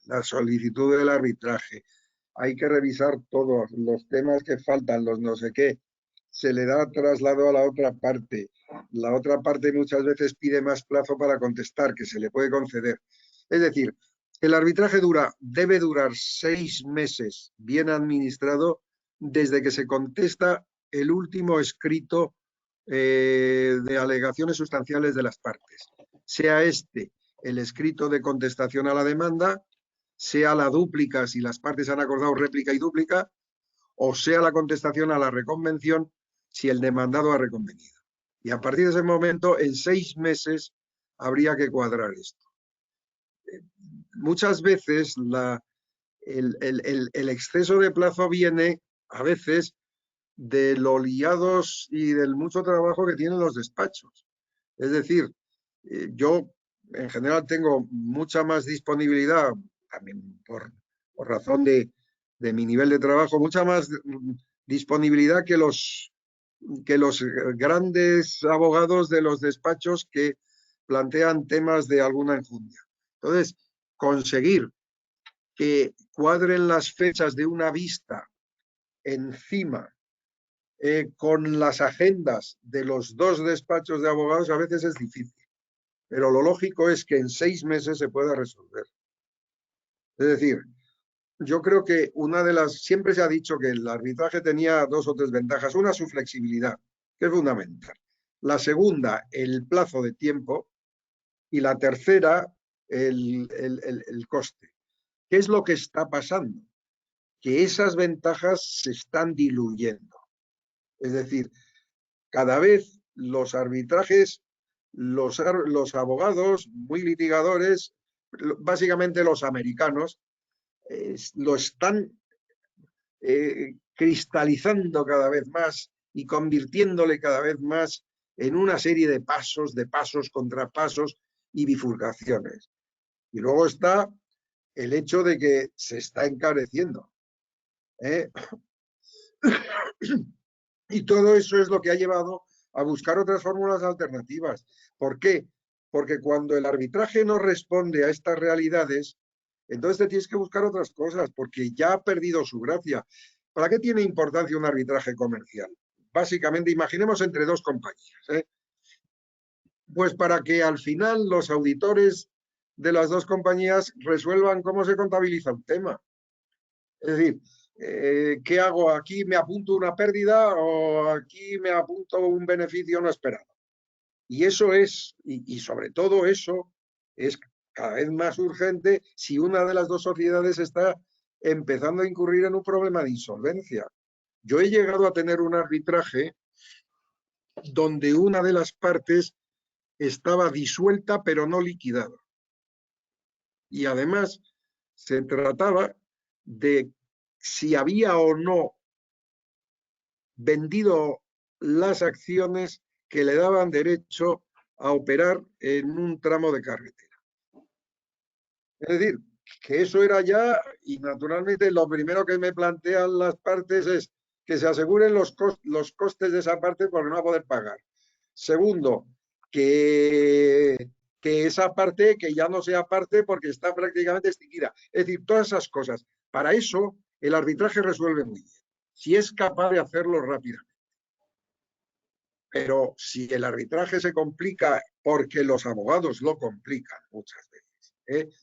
la solicitud del arbitraje. Hay que revisar todos los temas que faltan, los no sé qué. se le da traslado a la otra parte. La otra parte muchas veces pide más plazo para contestar, que se le puede conceder. Es decir, el arbitraje debe durar 6 meses bien administrado desde que se contesta el último escrito de alegaciones sustanciales de las partes. Sea este el escrito de contestación a la demanda, sea la dúplica si las partes han acordado réplica y dúplica, o sea la contestación a la reconvención si el demandado ha reconvenido. Y a partir de ese momento, en 6 meses, habría que cuadrar esto. Muchas veces el exceso de plazo viene, a veces, de lo liados y del mucho trabajo que tienen los despachos. Es decir, yo en general tengo mucha más disponibilidad, también por razón de mi nivel de trabajo, mucha más disponibilidad que los grandes abogados de los despachos que plantean temas de alguna enjundia. Entonces, conseguir que cuadren las fechas de una vista encima con las agendas de los dos despachos de abogados a veces es difícil, pero lo lógico es que en 6 meses se pueda resolver. Es decir, yo creo que siempre se ha dicho que el arbitraje tenía 2 o 3 ventajas. Una, su flexibilidad, que es fundamental. La segunda, el plazo de tiempo. Y la tercera, el coste. ¿Qué es lo que está pasando? Que esas ventajas se están diluyendo. Es decir, cada vez los arbitrajes, los abogados muy litigadores, básicamente los americanos, lo están cristalizando cada vez más y convirtiéndole cada vez más en una serie de pasos, contrapasos y bifurcaciones. Y luego está el hecho de que se está encareciendo. Y todo eso es lo que ha llevado a buscar otras fórmulas alternativas. ¿Por qué? Porque cuando el arbitraje no responde a estas realidades, entonces te tienes que buscar otras cosas, porque ya ha perdido su gracia. ¿Para qué tiene importancia un arbitraje comercial? Básicamente, imaginemos entre 2 compañías. Pues para que al final los auditores de las 2 compañías resuelvan cómo se contabiliza un tema. Es decir, ¿qué hago? ¿Aquí me apunto una pérdida o aquí me apunto un beneficio no esperado? Y eso es, y sobre todo eso, es cada vez más urgente si una de las 2 sociedades está empezando a incurrir en un problema de insolvencia. Yo he llegado a tener un arbitraje donde una de las partes estaba disuelta pero no liquidada. Y además se trataba de si había o no vendido las acciones que le daban derecho a operar en un tramo de carretera. Es decir, que eso era ya, y naturalmente lo primero que me plantean las partes es que se aseguren los costes de esa parte porque no va a poder pagar. Segundo, que esa parte, que ya no sea parte porque está prácticamente extinguida. Es decir, todas esas cosas. Para eso, el arbitraje resuelve muy bien, si es capaz de hacerlo rápidamente. Pero si el arbitraje se complica porque los abogados lo complican muchas veces,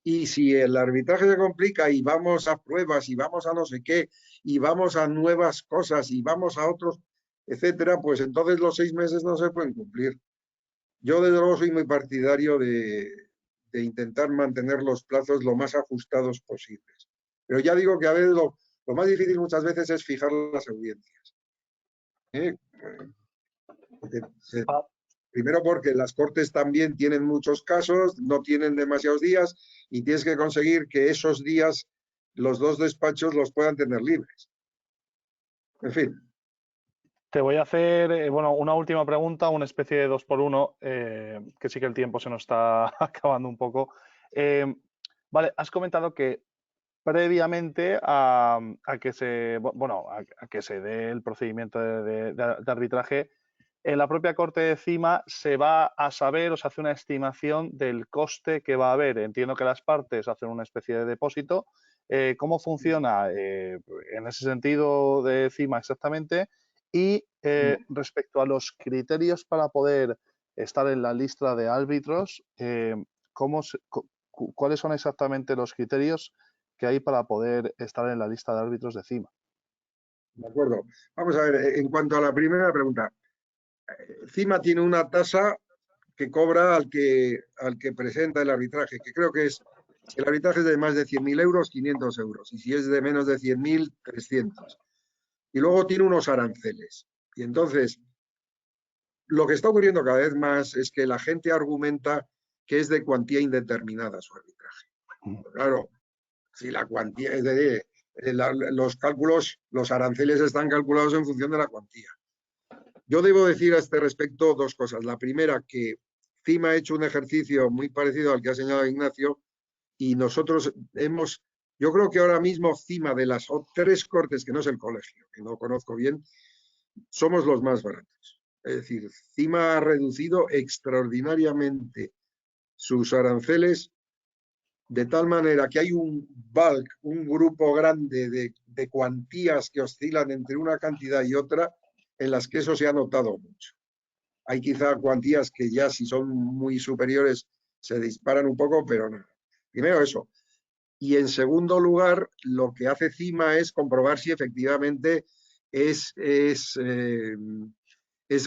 y si el arbitraje se complica y vamos a pruebas y vamos a no sé qué y vamos a nuevas cosas y vamos a otros, etcétera, pues entonces los 6 meses no se pueden cumplir. Yo desde luego soy muy partidario de intentar mantener los plazos lo más ajustados posibles. Pero ya digo que a veces lo más difícil muchas veces es fijar las audiencias. Primero porque las cortes también tienen muchos casos, no tienen demasiados días y tienes que conseguir que esos días los 2 despachos los puedan tener libres. En fin. Te voy a hacer una última pregunta, una especie de 2 por 1, que sí que el tiempo se nos está acabando un poco. Vale, has comentado que previamente a que se dé el procedimiento de arbitraje, en la propia Corte de Cima se va a saber o se hace una estimación del coste que va a haber. Entiendo que las partes hacen una especie de depósito. ¿Cómo funciona en ese sentido de Cima exactamente? Y respecto a los criterios para poder estar en la lista de árbitros, ¿cuáles son exactamente los criterios que hay para poder estar en la lista de árbitros de CIMA? De acuerdo. Vamos a ver, en cuanto a la primera pregunta, CIMA tiene una tasa que cobra al que presenta el arbitraje, que creo que es, si el arbitraje es de más de 100.000 euros, 500 euros, y si es de menos de 100.000, 300. Y luego tiene unos aranceles. Y entonces, lo que está ocurriendo cada vez más es que la gente argumenta que es de cuantía indeterminada su arbitraje. Claro, si la cuantía es de los cálculos, los aranceles están calculados en función de la cuantía. Yo debo decir a este respecto dos cosas. La primera, que CIMA ha hecho un ejercicio muy parecido al que ha señalado Ignacio y nosotros yo creo que ahora mismo CIMA de las 3 cortes, que no es el colegio, que no conozco bien, somos los más baratos. Es decir, CIMA ha reducido extraordinariamente sus aranceles de tal manera que hay un bulk, un grupo grande de cuantías que oscilan entre una cantidad y otra, en las que eso se ha notado mucho. Hay quizá cuantías que ya si son muy superiores se disparan un poco, pero no. Primero eso. Y en segundo lugar, lo que hace CIMA es comprobar si efectivamente es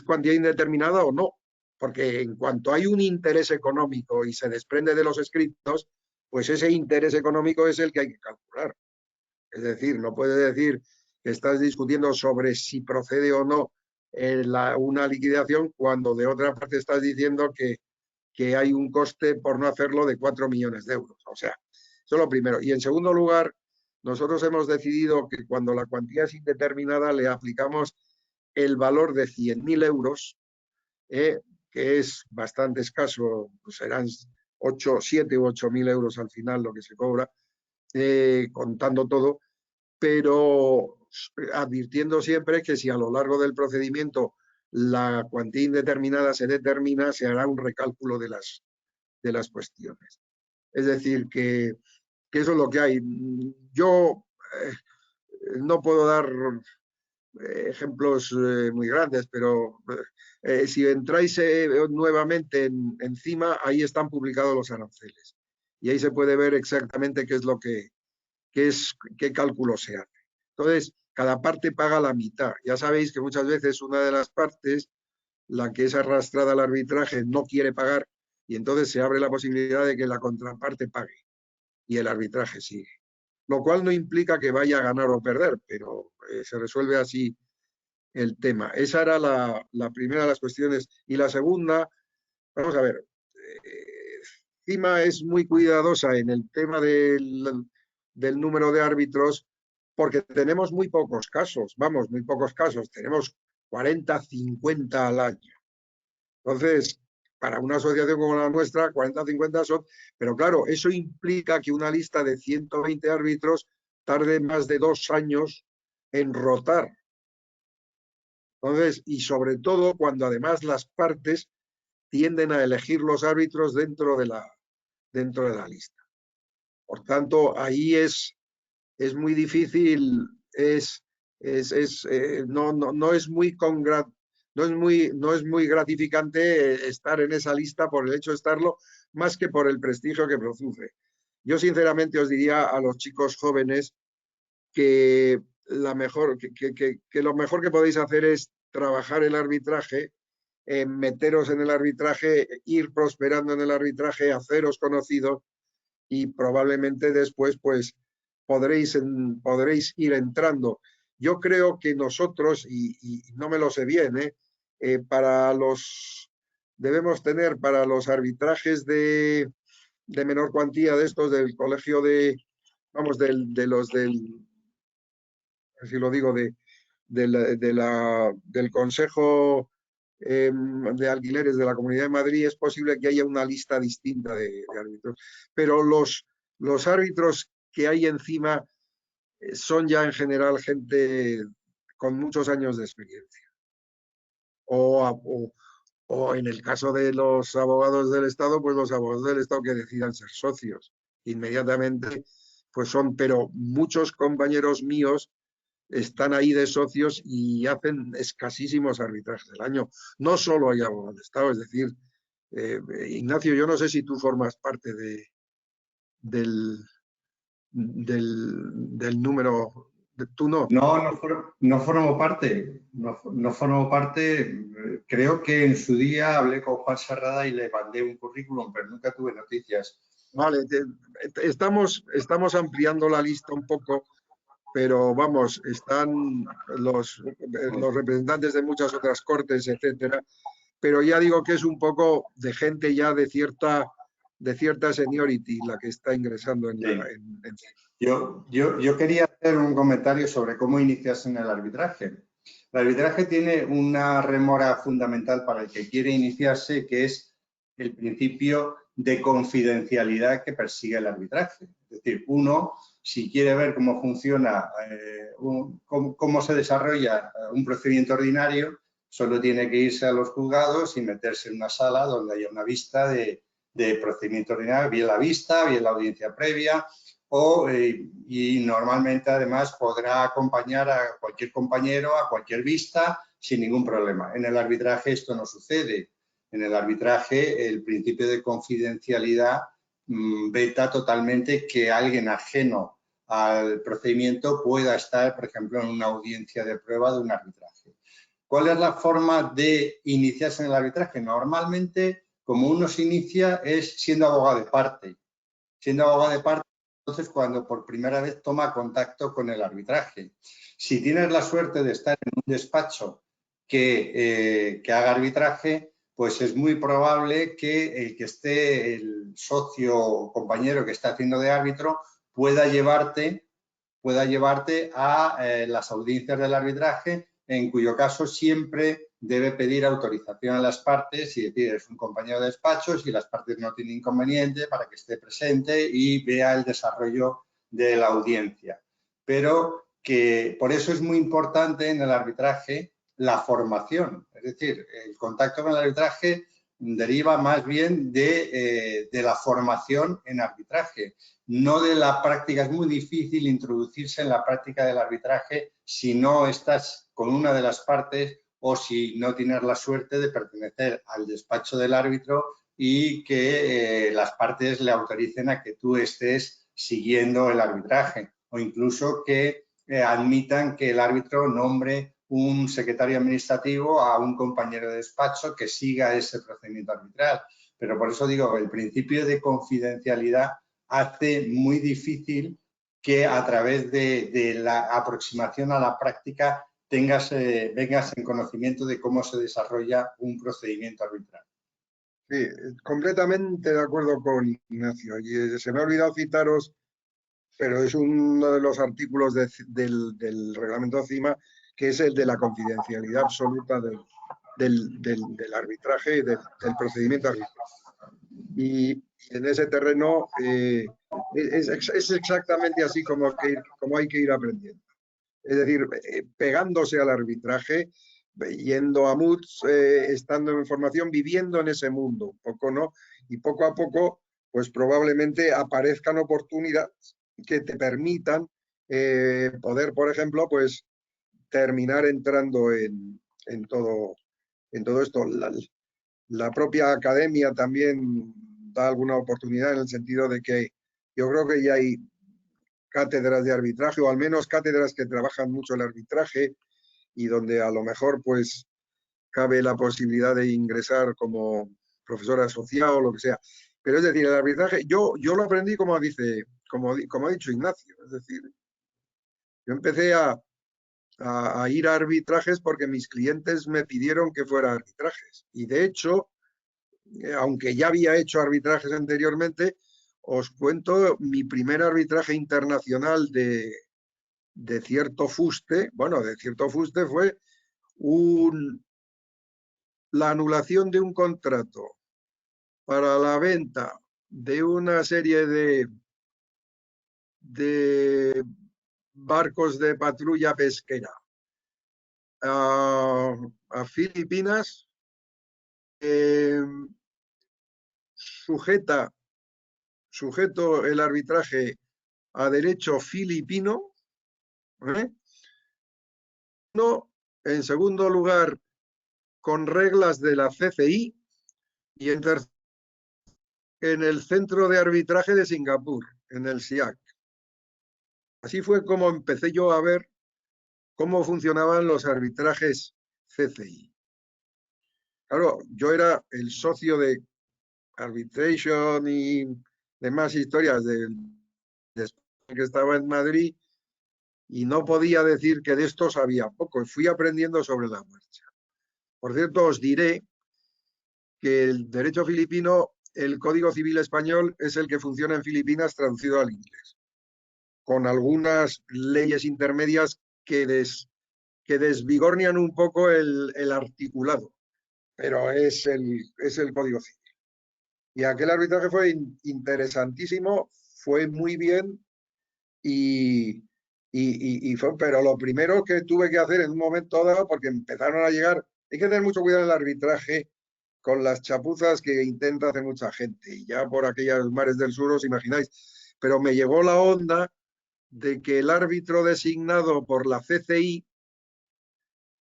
cuantía indeterminada o no. Porque en cuanto hay un interés económico y se desprende de los escritos, pues ese interés económico es el que hay que calcular. Es decir, no puedes decir que estás discutiendo sobre si procede o no una liquidación cuando de otra parte estás diciendo que hay un coste por no hacerlo de 4 millones de euros. O sea, eso es lo primero. Y en segundo lugar, nosotros hemos decidido que cuando la cuantía es indeterminada le aplicamos el valor de 100.000 euros, que es bastante escaso, pues serán 7 u 8.000 euros al final lo que se cobra, contando todo, pero advirtiendo siempre que si a lo largo del procedimiento la cuantía indeterminada se determina, se hará un recálculo de las cuestiones. Es decir, que eso es lo que hay. Yo no puedo dar ejemplos muy grandes, pero si entráis nuevamente en CIMA, ahí están publicados los aranceles. Y ahí se puede ver exactamente qué es lo qué cálculo se hace. Entonces, cada parte paga la mitad. Ya sabéis que muchas veces una de las partes, la que es arrastrada al arbitraje, no quiere pagar y entonces se abre la posibilidad de que la contraparte pague y el arbitraje sigue. Lo cual no implica que vaya a ganar o perder, pero se resuelve así el tema. Esa era la primera de las cuestiones. Y la segunda, vamos a ver, CIMA es muy cuidadosa en el tema del número de árbitros porque tenemos muy pocos casos, muy pocos casos, tenemos 40, 50 al año. Entonces, para una asociación como la nuestra, 40, 50 son, pero claro, eso implica que una lista de 120 árbitros tarde más de 2 años en rotar. Entonces, y sobre todo cuando además las partes tienden a elegir los árbitros dentro de la lista. Por tanto, ahí es muy difícil, no es muy gratificante estar en esa lista por el hecho de estarlo, más que por el prestigio que produce. Yo sinceramente os diría a los chicos jóvenes que lo mejor que podéis hacer es trabajar el arbitraje, meteros en el arbitraje, ir prosperando en el arbitraje, haceros conocidos y probablemente después pues podréis ir entrando. Yo creo que nosotros, y no me lo sé bien, debemos tener para los arbitrajes de menor cuantía de estos del colegio así lo digo, del Consejo de Alquileres de la Comunidad de Madrid, es posible que haya una lista distinta de árbitros. Pero los árbitros que hay encima son ya en general gente con muchos años de experiencia. O en el caso de los abogados del Estado, pues los abogados del Estado que decidan ser socios. Inmediatamente, pues pero muchos compañeros míos están ahí de socios y hacen escasísimos arbitrajes al año. No solo hay abogados de Estado, es decir, Ignacio, yo no sé si tú formas parte del número, tú no. No formo parte, no formo parte. Creo que en su día hablé con Juan Serrada y le mandé un currículum, pero nunca tuve noticias. Vale, estamos ampliando la lista un poco, pero vamos, están los representantes de muchas otras cortes, etcétera, pero ya digo que es un poco de gente ya de cierta seniority la que está ingresando en la... Yo quería hacer un comentario sobre cómo iniciarse en el arbitraje. El arbitraje tiene una rémora fundamental para el que quiere iniciarse, que es el principio de confidencialidad que persigue el arbitraje. Es decir, uno, si quiere ver cómo funciona, cómo se desarrolla un procedimiento ordinario, solo tiene que irse a los juzgados y meterse en una sala donde haya una vista de procedimiento ordinario, bien la vista, bien la audiencia previa, y normalmente además podrá acompañar a cualquier compañero a cualquier vista sin ningún problema. En el arbitraje esto no sucede. En el arbitraje el principio de confidencialidad veta totalmente que alguien ajeno al procedimiento pueda estar, por ejemplo, en una audiencia de prueba de un arbitraje. ¿Cuál es la forma de iniciarse en el arbitraje? Normalmente, como uno se inicia, es siendo abogado de parte. Siendo abogado de parte, entonces cuando por primera vez toma contacto con el arbitraje. Si tienes la suerte de estar en un despacho que haga arbitraje, pues es muy probable que el que esté, el socio o compañero que está haciendo de árbitro, pueda llevarte a las audiencias del arbitraje, en cuyo caso siempre debe pedir autorización a las partes y decir, es un compañero de despacho, si las partes no tienen inconveniente, para que esté presente y vea el desarrollo de la audiencia. Pero que por eso es muy importante en el arbitraje la formación, es decir, el contacto con el arbitraje deriva más bien de la formación en arbitraje, no de la práctica. Es muy difícil introducirse en la práctica del arbitraje si no estás con una de las partes o si no tienes la suerte de pertenecer al despacho del árbitro y que las partes le autoricen a que tú estés siguiendo el arbitraje, o incluso que admitan que el árbitro nombre un secretario administrativo a un compañero de despacho que siga ese procedimiento arbitral. Pero por eso digo, el principio de confidencialidad hace muy difícil que a través de la aproximación a la práctica vengas en conocimiento de cómo se desarrolla un procedimiento arbitral. Sí, completamente de acuerdo con Ignacio. Y se me ha olvidado citaros, pero es uno de los artículos del reglamento CIMA, que es el de la confidencialidad absoluta del arbitraje y del procedimiento arbitral. Y en ese terreno es exactamente así como hay que ir aprendiendo. Es decir, pegándose al arbitraje, yendo a MUTs, estando en formación, viviendo en ese mundo un poco, ¿no? Y poco a poco, pues probablemente aparezcan oportunidades que te permitan poder, por ejemplo, pues terminar entrando en todo esto. La propia academia también da alguna oportunidad en el sentido de que yo creo que ya hay cátedras de arbitraje, o al menos cátedras que trabajan mucho el arbitraje y donde a lo mejor pues cabe la posibilidad de ingresar como profesor asociado o lo que sea. Pero es decir, el arbitraje, yo lo aprendí como ha dicho Ignacio, es decir, yo empecé a ir a arbitrajes porque mis clientes me pidieron que fuera a arbitrajes. Y de hecho, aunque ya había hecho arbitrajes anteriormente, os cuento mi primer arbitraje internacional de cierto fuste. Bueno, de cierto fuste fue la anulación de un contrato para la venta de una serie de barcos de patrulla pesquera a Filipinas, sujeto el arbitraje a derecho filipino, ¿eh? en segundo lugar, con reglas de la CCI y en el Centro de Arbitraje de Singapur, en el SIAC. Así fue como empecé yo a ver cómo funcionaban los arbitrajes CCI. Claro, yo era el socio de Arbitration y demás historias de que estaba en Madrid y no podía decir que de esto sabía poco. Fui aprendiendo sobre la marcha. Por cierto, os diré que el derecho filipino, el Código Civil español, es el que funciona en Filipinas traducido al inglés, con algunas leyes intermedias que desvigornian un poco el articulado, pero es el Código Civil. Y aquel arbitraje fue interesantísimo, fue muy bien pero lo primero que tuve que hacer en un momento dado, porque empezaron a llegar, hay que tener mucho cuidado en el arbitraje con las chapuzas que intenta hacer mucha gente, y ya por aquellos mares del sur os imagináis, pero me llegó la onda de que el árbitro designado por la CCI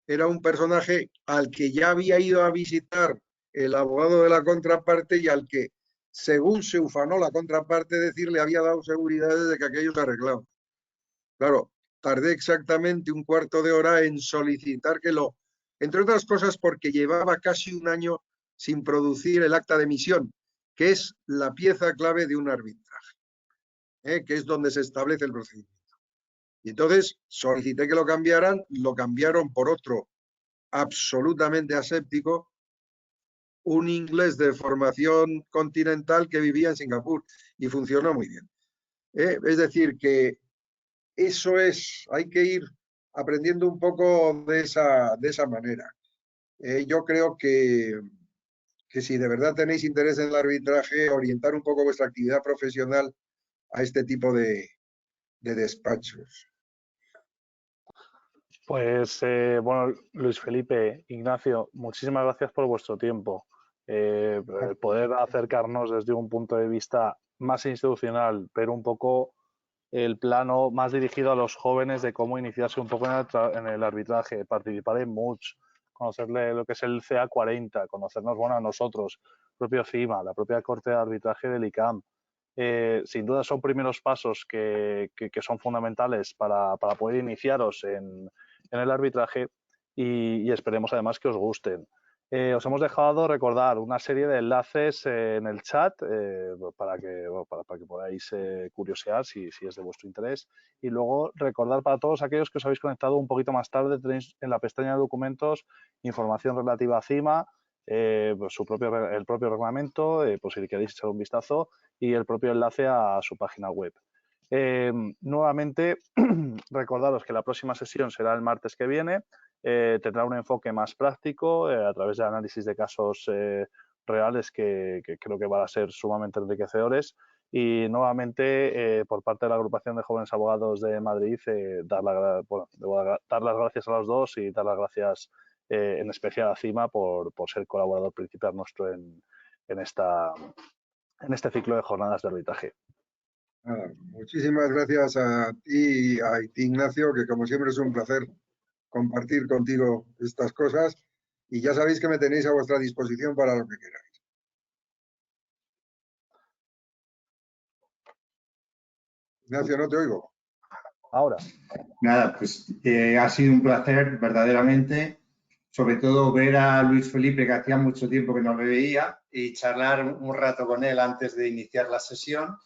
era un personaje al que ya había ido a visitar el abogado de la contraparte y al que, según se ufanó la contraparte, decirle había dado seguridades de que aquello se arreglaba. Claro, tardé exactamente un cuarto de hora en solicitar entre otras cosas porque llevaba casi un año sin producir el acta de emisión, que es la pieza clave de un arbitraje, que es donde se establece el procedimiento. Y entonces solicité que lo cambiaron por otro absolutamente aséptico, un inglés de formación continental que vivía en Singapur y funcionó muy bien. Es decir, que eso hay que ir aprendiendo un poco de esa manera. Yo creo que si de verdad tenéis interés en el arbitraje, orientar un poco vuestra actividad profesional a este tipo de despachos. Pues bueno, Luis Felipe, Ignacio, muchísimas gracias por vuestro tiempo. El poder acercarnos desde un punto de vista más institucional, pero un poco el plano más dirigido a los jóvenes de cómo iniciarse un poco en el arbitraje, participar en MUCH, conocerle lo que es el CA40, conocernos bueno, a nosotros, el propio CIMA, la propia Corte de Arbitraje del ICAM. Sin duda son primeros pasos que son fundamentales para poder iniciaros en el arbitraje y esperemos además que os gusten. Os hemos dejado recordar una serie de enlaces en el chat para que podáis curiosear si es de vuestro interés. Y luego recordar para todos aquellos que os habéis conectado un poquito más tarde, tenéis en la pestaña de documentos información relativa a CIMA, el propio reglamento, por si queréis echar un vistazo, y el propio enlace a su página web. Nuevamente, recordaros que la próxima sesión será el martes que viene. Tendrá un enfoque más práctico a través de análisis de casos reales que creo que van a ser sumamente enriquecedores. Y nuevamente, por parte de la Agrupación de Jóvenes Abogados de Madrid, dar las gracias a los dos y dar las gracias en especial a CIMA por ser colaborador principal nuestro en este ciclo de jornadas de arbitraje. Muchísimas gracias a ti y a Ignacio, que como siempre es un placer compartir contigo estas cosas, y ya sabéis que me tenéis a vuestra disposición para lo que queráis. Ignacio, no te oigo. Ahora. Nada, pues ha sido un placer verdaderamente, sobre todo ver a Luis Felipe, que hacía mucho tiempo que no le veía, y charlar un rato con él antes de iniciar la sesión.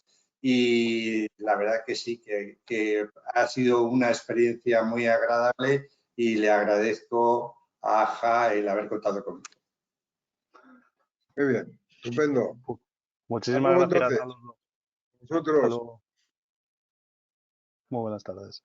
Y la verdad que sí, que ha sido una experiencia muy agradable y le agradezco a AJA el haber contado conmigo. Muy bien, estupendo. Muchísimas gracias a los dos. Nosotros. Muy buenas tardes.